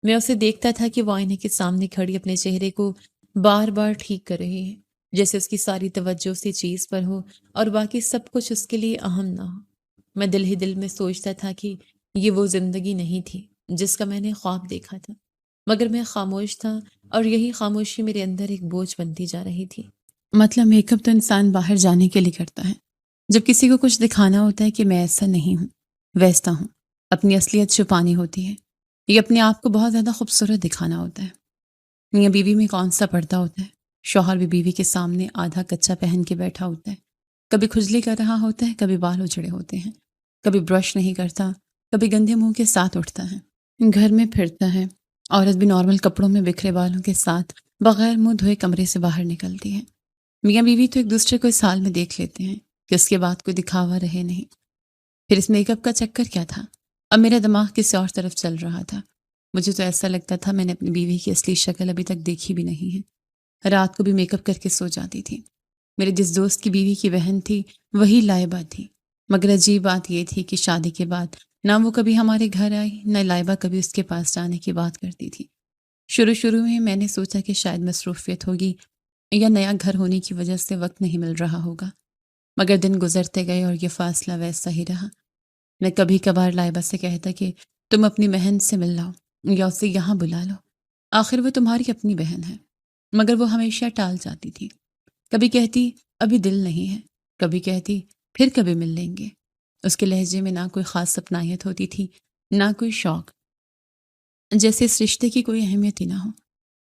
میں اسے دیکھتا تھا کہ وہ آئینے کے سامنے کھڑی اپنے چہرے کو بار بار ٹھیک کر رہی ہے، جیسے اس کی ساری توجہ اسی چیز پر ہو اور باقی سب کچھ اس کے لیے اہم نہ ہو۔ میں دل ہی دل میں سوچتا تھا کہ یہ وہ زندگی نہیں تھی جس کا میں نے خواب دیکھا تھا، مگر میں خاموش تھا اور یہی خاموشی میرے اندر ایک بوجھ بنتی جا رہی تھی۔ مطلب میک اپ تو انسان باہر جانے کے لیے کرتا ہے، جب کسی کو کچھ دکھانا ہوتا ہے کہ میں ایسا نہیں ہوں، ویسا ہوں، اپنی اصلیت چھپانی ہوتی ہے، یہ اپنے آپ کو بہت زیادہ خوبصورت دکھانا ہوتا ہے۔ میاں بیوی میں کون سا پردہ ہوتا ہے، شوہر بھی بیوی کے سامنے آدھا کچا پہن کے بیٹھا ہوتا ہے، کبھی کھجلی کر رہا ہوتا ہے، کبھی بال اجڑے ہوتے ہیں، کبھی برش نہیں کرتا، کبھی گندے منہ کے ساتھ اٹھتا ہے، گھر میں پھرتا ہے، عورت بھی نارمل کپڑوں میں بکھرے بالوں کے ساتھ بغیر منہ دھوئے کمرے سے باہر نکلتی ہے۔ میاں بیوی تو ایک دوسرے کو اس حال میں دیکھ لیتے ہیں کہ اس کے بعد کوئی دکھاوا رہے نہیں۔ پھر اس میک اپ کا چکر کیا تھا؟ اب میرا دماغ کسی اور طرف چل رہا تھا۔ مجھے تو ایسا لگتا تھا میں نے اپنی بیوی کی اصلی شکل ابھی تک دیکھی بھی نہیں ہے۔ رات کو بھی میک اپ کر کے سو جاتی تھی۔ میرے جس دوست کی بیوی کی بہن تھی وہی لائبہ تھی، مگر عجیب بات یہ تھی کہ شادی کے بعد نہ وہ کبھی ہمارے گھر آئی، نہ لائبہ کبھی اس کے پاس جانے کی بات کرتی تھی۔ شروع میں نے سوچا کہ شاید مصروفیت ہوگی یا نیا گھر ہونے کی وجہ سے وقت نہیں مل رہا ہوگا، مگر دن گزرتے گئے اور یہ فاصلہ ویسا ہی رہا۔ میں کبھی کبھار لائبہ سے کہتا کہ تم اپنی بہن سے مل لاؤ یا اسے یہاں بلا لو، آخر وہ تمہاری اپنی بہن ہے، مگر وہ ہمیشہ ٹال جاتی تھی۔ کبھی کہتی ابھی دل نہیں ہے، کبھی کہتی پھر کبھی مل لیں گے۔ اس کے لہجے میں نہ کوئی خاص اپنائیت ہوتی تھی، نہ کوئی شوق، جیسے اس رشتے کی کوئی اہمیت ہی نہ ہو۔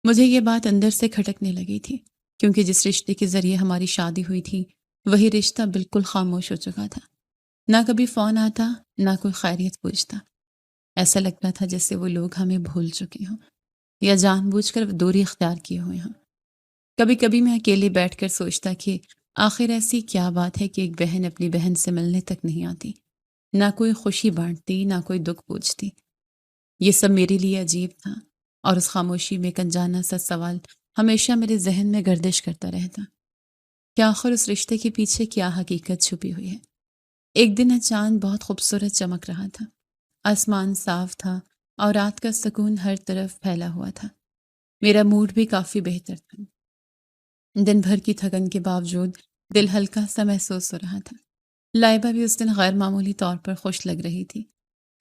مجھے یہ بات اندر سے کھٹکنے لگی تھی، کیونکہ جس رشتے کے ذریعے ہماری شادی ہوئی تھی وہی رشتہ بالکل خاموش ہو چکا تھا۔ نہ کبھی فون آتا، نہ کوئی خیریت پوچھتا۔ ایسا لگتا تھا جیسے وہ لوگ ہمیں بھول چکے ہوں یا جان بوجھ کر دوری اختیار کیے ہوئے ہوں۔ کبھی کبھی میں اکیلے بیٹھ کر سوچتا کہ آخر ایسی کیا بات ہے کہ ایک بہن اپنی بہن سے ملنے تک نہیں آتی، نہ کوئی خوشی بانٹتی، نہ کوئی دکھ پوچھتی۔ یہ سب میرے لیے عجیب تھا، اور اس خاموشی میں ایک انجانا سا سوال ہمیشہ میرے ذہن میں گردش کرتا رہتا کہ آخر اس رشتے کے پیچھے کیا حقیقت چھپی ہوئی ہے۔ ایک دن چاند بہت خوبصورت چمک رہا تھا، آسمان صاف تھا اور رات کا سکون ہر طرف پھیلا ہوا تھا۔ میرا موڈ بھی کافی بہتر تھا۔ دن بھر کی تھکن کے باوجود دل ہلکا سا محسوس ہو رہا تھا۔ لائبہ بھی اس دن غیر معمولی طور پر خوش لگ رہی تھی۔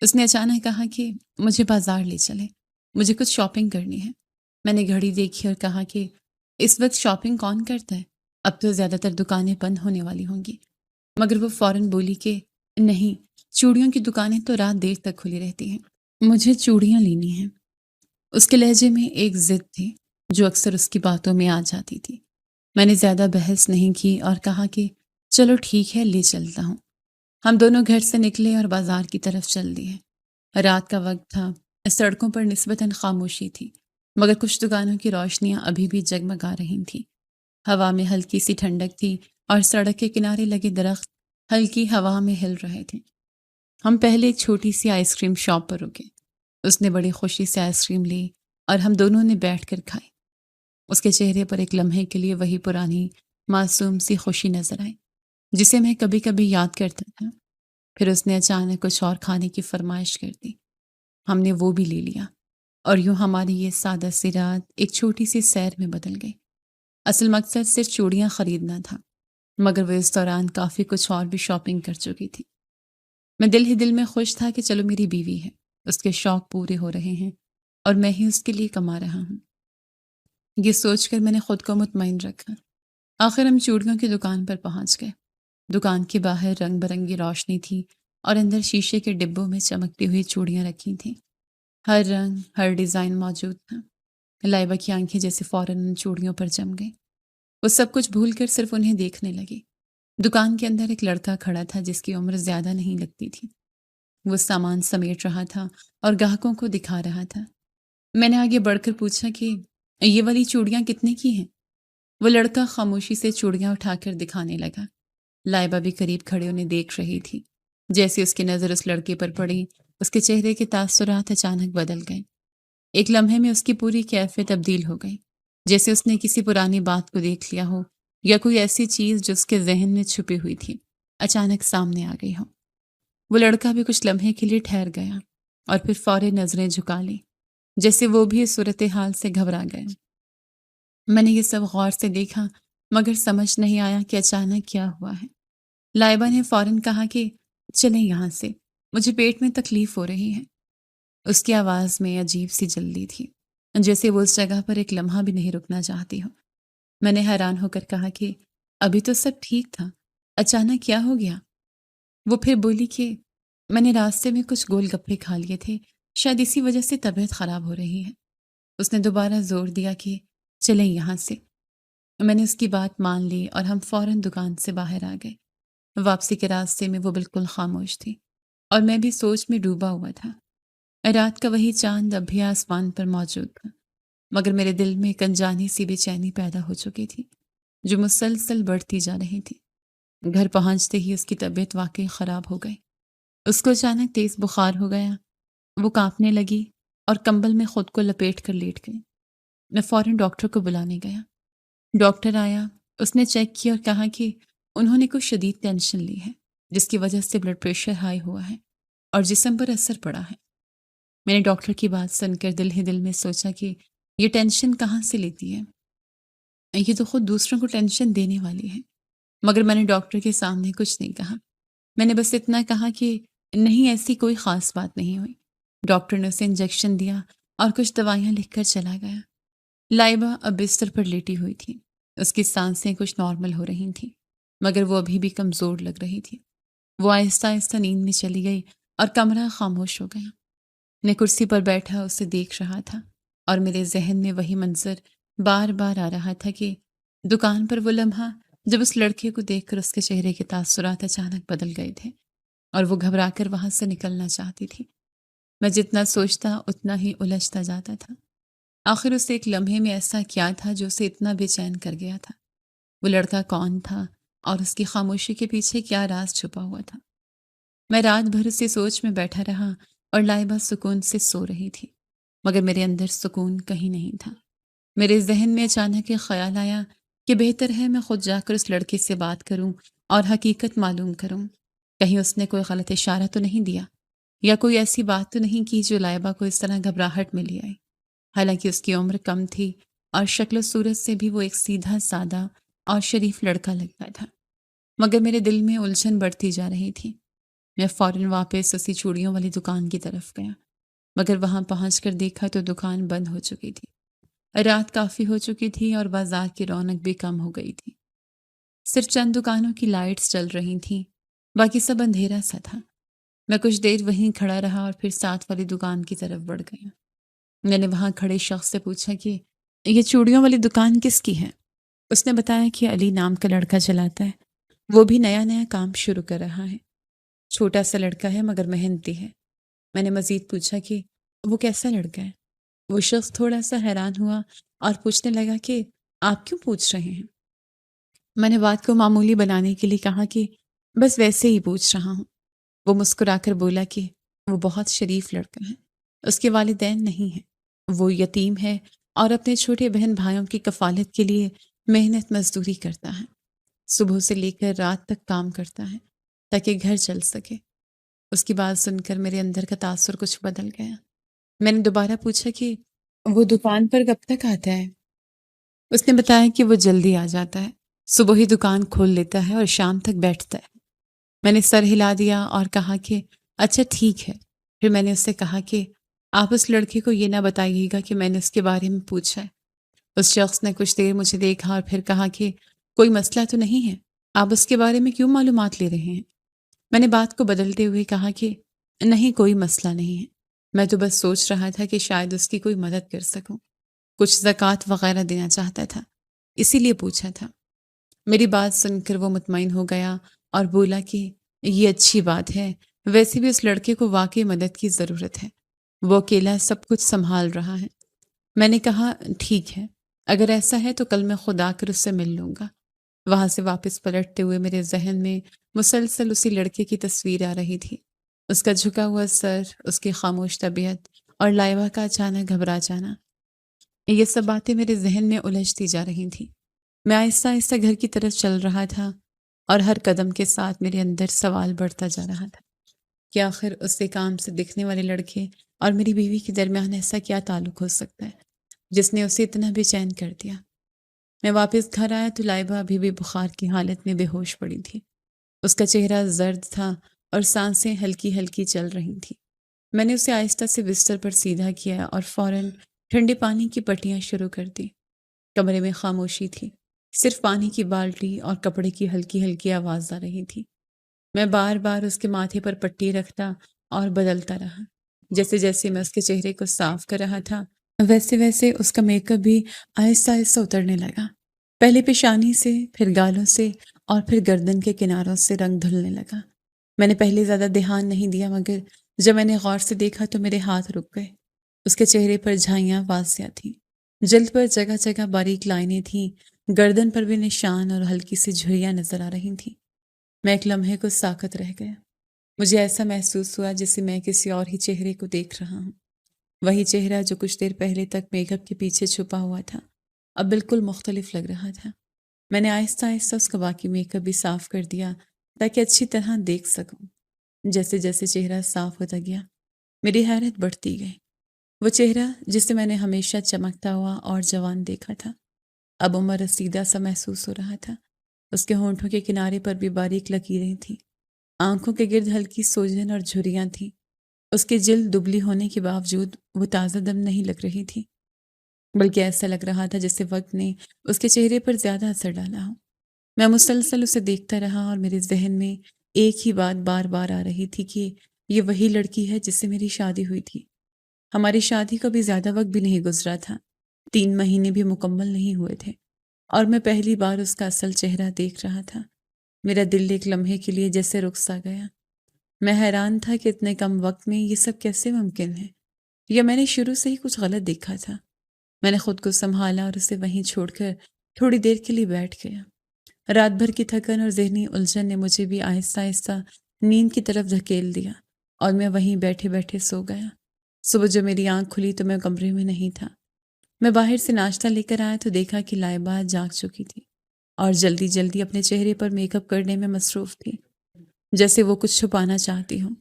اس نے اچانک کہا کہ مجھے بازار لے چلے، مجھے کچھ شاپنگ کرنی ہے۔ میں نے گھڑی دیکھی اور کہا کہ اس وقت شاپنگ کون کرتا ہے، اب تو زیادہ تر دکانیں بند ہونے والی ہوں گی۔ مگر وہ فوراً بولی کہ نہیں، چوڑیوں کی دکانیں تو رات دیر تک کھلی رہتی ہیں، مجھے چوڑیاں لینی ہیں۔ اس کے لہجے میں ایک ضد تھی جو اکثر اس کی باتوں میں آ جاتی تھی۔ میں نے زیادہ بحث نہیں کی اور کہا کہ چلو ٹھیک ہے، لے چلتا ہوں۔ ہم دونوں گھر سے نکلے اور بازار کی طرف چل دیے۔ رات کا وقت تھا، سڑکوں پر نسبتاً خاموشی تھی، مگر کچھ دکانوں کی روشنیاں ابھی بھی جگمگا رہی تھیں۔ ہوا میں ہلکی سی ٹھنڈک تھی اور سڑک کے کنارے لگے درخت ہلکی ہوا میں ہل رہے تھے۔ ہم پہلے ایک چھوٹی سی آئس کریم شاپ پر رکے۔ اس نے بڑی خوشی سے آئس کریم لی اور ہم دونوں نے بیٹھ کر کھائی۔ اس کے چہرے پر ایک لمحے کے لیے وہی پرانی معصوم سی خوشی نظر آئی جسے میں کبھی کبھی یاد کرتا تھا۔ پھر اس نے اچانک کچھ اور کھانے کی فرمائش کر دی۔ ہم نے وہ بھی لے لیا اور یوں ہماری یہ سادہ سی رات ایک چھوٹی سی سیر میں بدل گئی۔ اصل مقصد صرف چوڑیاں خریدنا تھا، مگر وہ اس دوران کافی کچھ اور بھی شاپنگ کر چکی تھی۔ میں دل ہی دل میں خوش تھا کہ چلو میری بیوی ہے، اس کے شوق پورے ہو رہے ہیں اور میں ہی اس کے لیے کما رہا ہوں۔ یہ سوچ کر میں نے خود کو مطمئن رکھا۔ آخر ہم چوڑیوں کی دکان پر پہنچ گئے۔ دکان کے باہر رنگ برنگی روشنی تھی اور اندر شیشے کے ڈبوں میں چمکتی ہوئی چوڑیاں رکھی تھیں۔ ہر رنگ، ہر ڈیزائن موجود تھا۔ لائبہ کی آنکھیں جیسے فوراً ان چوڑیوں پر جم گئیں۔ وہ سب کچھ بھول کر صرف انہیں دیکھنے لگی۔ دکان کے اندر ایک لڑکا کھڑا تھا جس کی عمر زیادہ نہیں لگتی تھی۔ وہ سامان سمیٹ رہا تھا اور گاہکوں کو دکھا رہا تھا۔ میں نے آگے بڑھ کر پوچھا کہ یہ والی چوڑیاں کتنے کی ہیں؟ وہ لڑکا خاموشی سے چوڑیاں اٹھا کر دکھانے لگا۔ لائبہ بھی قریب کھڑے انہیں دیکھ رہی تھی۔ جیسے اس کی نظر اس لڑکے پر پڑی، اس کے چہرے کے تاثرات اچانک بدل گئے۔ ایک لمحے میں اس کی پوری کیفیت تبدیل ہو گئی، جیسے اس نے کسی پرانی بات کو دیکھ لیا ہو یا کوئی ایسی چیز جو اس کے ذہن میں چھپی ہوئی تھی اچانک سامنے آ گئی ہو۔ وہ لڑکا بھی کچھ لمحے کے لیے ٹھہر گیا اور پھر فوری نظریں جھکا لی، جیسے وہ بھی اس صورتحال سے گھبرا گیا۔ میں نے یہ سب غور سے دیکھا، مگر سمجھ نہیں آیا کہ اچانک کیا ہوا ہے۔ لائبہ نے فوراً کہا کہ چلیں یہاں سے، مجھے پیٹ میں تکلیف ہو رہی ہے۔ اس کی آواز میں عجیب سی جلدی تھی، جیسے وہ اس جگہ پر ایک لمحہ بھی نہیں رکنا چاہتی ہو۔ میں نے حیران ہو کر کہا کہ ابھی تو سب ٹھیک تھا، اچانک کیا ہو گیا؟ وہ پھر بولی کہ میں نے راستے میں کچھ گول گپے کھا لیے تھے، شاید اسی وجہ سے طبیعت خراب ہو رہی ہے۔ اس نے دوبارہ زور دیا کہ چلیں یہاں سے۔ میں نے اس کی بات مان لی اور ہم فوراً دکان سے باہر آ گئے۔ واپسی کے راستے میں وہ بالکل خاموش تھی اور میں بھی سوچ میں ڈوبا ہوا تھا۔ رات کا وہی چاند اب بھی آسمان پر موجود تھا، مگر میرے دل میں ایک انجانی سی بے چینی پیدا ہو چکی تھی جو مسلسل بڑھتی جا رہی تھی۔ گھر پہنچتے ہی اس کی طبیعت واقعی خراب ہو گئی۔ اس کو اچانک تیز بخار ہو گیا، وہ کانپنے لگی اور کمبل میں خود کو لپیٹ کر لیٹ گئی۔ میں فوراً ڈاکٹر کو بلانے گیا۔ ڈاکٹر آیا، اس نے چیک کیا اور کہا کہ انہوں نے کوئی شدید ٹینشن لی ہے جس کی وجہ سے بلڈ پریشر ہائی ہوا ہے اور جسم پر اثر پڑا ہے۔ میں نے ڈاکٹر کی بات سن کر دل ہی دل میں سوچا کہ یہ ٹینشن کہاں سے لیتی ہے، یہ تو خود دوسروں کو ٹینشن دینے والی ہے۔ مگر میں نے ڈاکٹر کے سامنے کچھ نہیں کہا، میں نے بس اتنا کہا کہ نہیں، ایسی کوئی خاص بات نہیں ہوئی۔ ڈاکٹر نے اسے انجیکشن دیا اور کچھ دوائیاں لکھ کر چلا گیا۔ لائبہ اب بستر پر لیٹی ہوئی تھی، اس کی سانسیں کچھ نارمل ہو رہی تھیں مگر وہ ابھی بھی کمزور لگ رہی تھی۔ وہ آہستہ آہستہ نیند میں چلی گئی اور کمرہ خاموش ہو گیا۔ میں کرسی پر بیٹھا اسے دیکھ رہا تھا اور میرے ذہن میں وہی منظر بار بار آ رہا تھا کہ دکان پر وہ لمحہ جب اس لڑکے کو دیکھ کر اس کے چہرے کے تاثرات اچانک بدل گئے تھے اور وہ گھبرا کر وہاں سے نکلنا چاہتی تھی۔ میں جتنا سوچتا اتنا ہی الجھتا جاتا تھا۔ آخر اس ایک لمحے میں ایسا کیا تھا جو اسے اتنا بے چین کر گیا تھا؟ وہ لڑکا کون تھا اور اس کی خاموشی کے پیچھے کیا راز چھپا ہوا تھا؟ میں رات بھر اسی سوچ میں بیٹھا رہا اور لائبہ سکون سے سو رہی تھی مگر میرے اندر سکون کہیں نہیں تھا۔ میرے ذہن میں اچانک ایک خیال آیا کہ بہتر ہے میں خود جا کر اس لڑکے سے بات کروں اور حقیقت معلوم کروں۔ کہیں اس نے کوئی غلط اشارہ تو نہیں دیا یا کوئی ایسی بات تو نہیں کی جو لائبہ کو اس طرح گھبراہٹ میں لے آئی۔ حالانکہ اس کی عمر کم تھی اور شکل و صورت سے بھی وہ ایک سیدھا سادہ اور شریف لڑکا لگتا تھا، مگر میرے دل میں الجھن بڑھتی جا رہی تھی۔ میں فوراً واپس اسی چوڑیوں والی دکان کی طرف گیا مگر وہاں پہنچ کر دیکھا تو دکان بند ہو چکی تھی۔ رات کافی ہو چکی تھی اور بازار کی رونق بھی کم ہو گئی تھی۔ صرف چند دکانوں کی لائٹس چل رہی تھیں، باقی سب اندھیرا سا تھا۔ میں کچھ دیر وہیں کھڑا رہا اور پھر ساتھ والی دکان کی طرف بڑھ گیا۔ میں نے وہاں کھڑے شخص سے پوچھا کہ یہ چوڑیوں والی دکان کس کی ہے؟ اس نے بتایا کہ علی نام کا لڑکا چلاتا ہے، وہ بھی نیا نیا کام شروع کر رہا ہے۔ چھوٹا سا لڑکا ہے مگر محنتی ہے۔ میں نے مزید پوچھا کہ وہ کیسا لڑکا ہے؟ وہ شخص تھوڑا سا حیران ہوا اور پوچھنے لگا کہ آپ کیوں پوچھ رہے ہیں؟ میں نے بات کو معمولی بنانے کے لیے کہا کہ بس ویسے ہی پوچھ رہا ہوں۔ وہ مسکرا کر بولا کہ وہ بہت شریف لڑکا ہے، اس کے والدین نہیں ہیں، وہ یتیم ہے اور اپنے چھوٹے بہن بھائیوں کی کفالت کے لیے محنت مزدوری کرتا ہے، صبح سے لے کر رات تک کام کرتا ہے تاکہ گھر چل سکے۔ اس کی بات سن کر میرے اندر کا تاثر کچھ بدل گیا۔ میں نے دوبارہ پوچھا کہ وہ دکان پر کب تک آتا ہے؟ اس نے بتایا کہ وہ جلدی آ جاتا ہے، صبح ہی دکان کھول لیتا ہے اور شام تک بیٹھتا ہے۔ میں نے سر ہلا دیا اور کہا کہ اچھا ٹھیک ہے۔ پھر میں نے اس سے کہا کہ آپ اس لڑکے کو یہ نہ بتائیے گا کہ میں نے اس کے بارے میں پوچھا ہے۔ اس شخص نے کچھ دیر مجھے دیکھا اور پھر کہا کہ کوئی مسئلہ تو نہیں ہے، آپ اس کے بارے میں کیوں معلومات لے رہے ہیں؟ میں نے بات کو بدلتے ہوئے کہا کہ نہیں، کوئی مسئلہ نہیں ہے، میں تو بس سوچ رہا تھا کہ شاید اس کی کوئی مدد کر سکوں، کچھ زکوٰۃ وغیرہ دینا چاہتا تھا، اسی لیے پوچھا تھا۔ میری بات سن کر وہ مطمئن ہو گیا اور بولا کہ یہ اچھی بات ہے، ویسے بھی اس لڑکے کو واقعی مدد کی ضرورت ہے، وہ اکیلا سب کچھ سنبھال رہا ہے۔ میں نے کہا ٹھیک ہے، اگر ایسا ہے تو کل میں خود آ کر اس سے مل لوں گا۔ وہاں سے واپس پلٹتے ہوئے میرے ذہن میں مسلسل اسی لڑکے کی تصویر آ رہی تھی، اس کا جھکا ہوا سر، اس کی خاموش طبیعت اور لائبہ کا اچانک گھبرا جانا۔ یہ سب باتیں میرے ذہن میں الجھتی جا رہی تھیں۔ میں آہستہ آہستہ گھر کی طرف چل رہا تھا اور ہر قدم کے ساتھ میرے اندر سوال بڑھتا جا رہا تھا کہ آخر اس سے کام سے دکھنے والے لڑکے اور میری بیوی کے درمیان ایسا کیا تعلق ہو سکتا ہے جس نے اسے اتنا بے چین کر دیا۔ میں واپس گھر آیا تو لائبہ ابھی بھی بخار کی حالت میں بے ہوش پڑی تھی۔ اس کا چہرہ زرد تھا اور سانسیں ہلکی ہلکی چل رہی تھیں۔ میں نے اسے آہستہ سے بستر پر سیدھا کیا اور فوراً ٹھنڈے پانی کی پٹیاں شروع کر دی۔ کمرے میں خاموشی تھی، صرف پانی کی بالٹی اور کپڑے کی ہلکی ہلکی آواز آ رہی تھی۔ میں بار بار اس کے ماتھے پر پٹی رکھتا اور بدلتا رہا۔ جیسے جیسے میں اس کے چہرے کو صاف کر رہا تھا ویسے ویسے اس کا میک اپ بھی آہستہ آہستہ اترنے لگا۔ پہلے پیشانی سے، پھر گالوں سے اور پھر گردن کے کناروں سے رنگ دھلنے لگا۔ میں نے پہلے زیادہ دھیان نہیں دیا مگر جب میں نے غور سے دیکھا تو میرے ہاتھ رک گئے۔ اس کے چہرے پر جھائیاں واضح تھیں، جلد پر جگہ جگہ باریک لائنیں تھیں، گردن پر بھی نشان اور ہلکی سی جھریاں نظر آ رہی تھیں۔ میں ایک لمحے کو ساکت رہ گیا۔ مجھے ایسا محسوس ہوا جیسے میں کسی اور ہی چہرے کو دیکھ رہا ہوں۔ وہی چہرہ جو کچھ دیر پہلے تک میک اپ کے پیچھے چھپا ہوا تھا اب بالکل مختلف لگ رہا تھا۔ میں نے آہستہ آہستہ اس کا باقی میک اپ بھی صاف کر دیا تاکہ اچھی طرح دیکھ سکوں۔ جیسے جیسے چہرہ صاف ہوتا گیا میری حیرت بڑھتی گئی۔ وہ چہرہ جسے میں نے ہمیشہ چمکتا ہوا اور جوان دیکھا تھا اب عمر رسیدہ سا محسوس ہو رہا تھا۔ اس کے ہونٹوں کے کنارے پر بھی باریک لکیریں تھیں، آنکھوں کے گرد ہلکی سوجن اور جھریاں تھیں۔ اس کی جلد دبلی ہونے کے باوجود وہ تازہ دم نہیں لگ رہی تھی، بلکہ ایسا لگ رہا تھا جیسے وقت نے اس کے چہرے پر زیادہ اثر ڈالا ہو۔ میں مسلسل اسے دیکھتا رہا اور میرے ذہن میں ایک ہی بات بار بار آ رہی تھی کہ یہ وہی لڑکی ہے جس سے میری شادی ہوئی تھی۔ ہماری شادی کا بھی زیادہ وقت بھی نہیں گزرا تھا، 3 مہینے بھی مکمل نہیں ہوئے تھے، اور میں پہلی بار اس کا اصل چہرہ دیکھ رہا تھا۔ میرا دل ایک لمحے کے لیے جیسے رک سا گیا۔ میں حیران تھا کہ اتنے کم وقت میں یہ سب کیسے ممکن ہے، یا میں نے شروع سے ہی کچھ غلط دیکھا تھا۔ میں نے خود کو سنبھالا اور اسے وہیں چھوڑ کر تھوڑی دیر کے لیے بیٹھ گیا۔ رات بھر کی تھکن اور ذہنی الجھن نے مجھے بھی آہستہ آہستہ نیند کی طرف دھکیل دیا اور میں وہیں بیٹھے بیٹھے سو گیا۔ صبح جب میری آنکھ کھلی تو میں کمرے میں نہیں تھا۔ میں باہر سے ناشتہ لے کر آیا تو دیکھا کہ لائبہ جاگ چکی تھی اور جلدی جلدی اپنے چہرے پر میک اپ کرنے میں مصروف تھی، جیسے وہ کچھ چھپانا چاہتی ہوں۔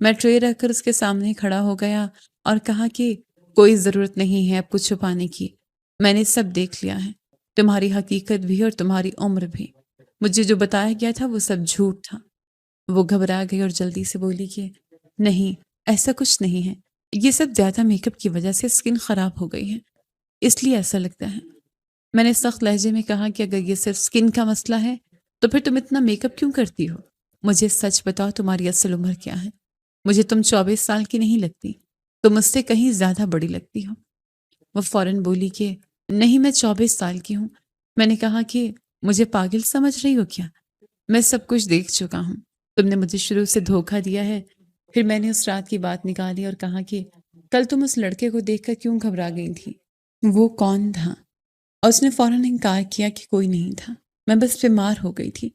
میں ٹرے رکھ کر اس کے سامنے کھڑا ہو گیا اور کہا کہ کوئی ضرورت نہیں ہے اب کچھ چھپانے کی، میں نے سب دیکھ لیا ہے، تمہاری حقیقت بھی اور تمہاری عمر بھی۔ مجھے جو بتایا گیا تھا وہ سب جھوٹ تھا۔ وہ گھبرا گئی اور جلدی سے بولی کہ نہیں، ایسا کچھ نہیں ہے، یہ سب زیادہ میک اپ کی وجہ سے اسکن خراب ہو گئی ہے، اس لیے ایسا لگتا ہے۔ میں نے سخت لہجے میں کہا کہ اگر یہ صرف اسکن کا مسئلہ ہے تو پھر تم اتنا میک اپ کیوں کرتی ہو؟ مجھے سچ بتاؤ تمہاری اصل عمر کیا ہے؟ مجھے تم 24 سال کی نہیں لگتی، تم مجھ سے کہیں زیادہ بڑی لگتی ہو۔ وہ فوراً بولی کہ نہیں، میں 24 سال کی ہوں۔ میں نے کہا کہ مجھے پاگل سمجھ رہی ہو کیا؟ میں سب کچھ دیکھ چکا ہوں، تم نے مجھے شروع سے دھوکہ دیا ہے۔ پھر میں نے اس رات کی بات نکالی اور کہا کہ کل تم اس لڑکے کو دیکھ کر کیوں گھبرا گئی تھی؟ وہ کون تھا؟ اور اس نے فوراً انکار کیا کہ کوئی نہیں تھا، میں بس بیمار ہو گئی تھی،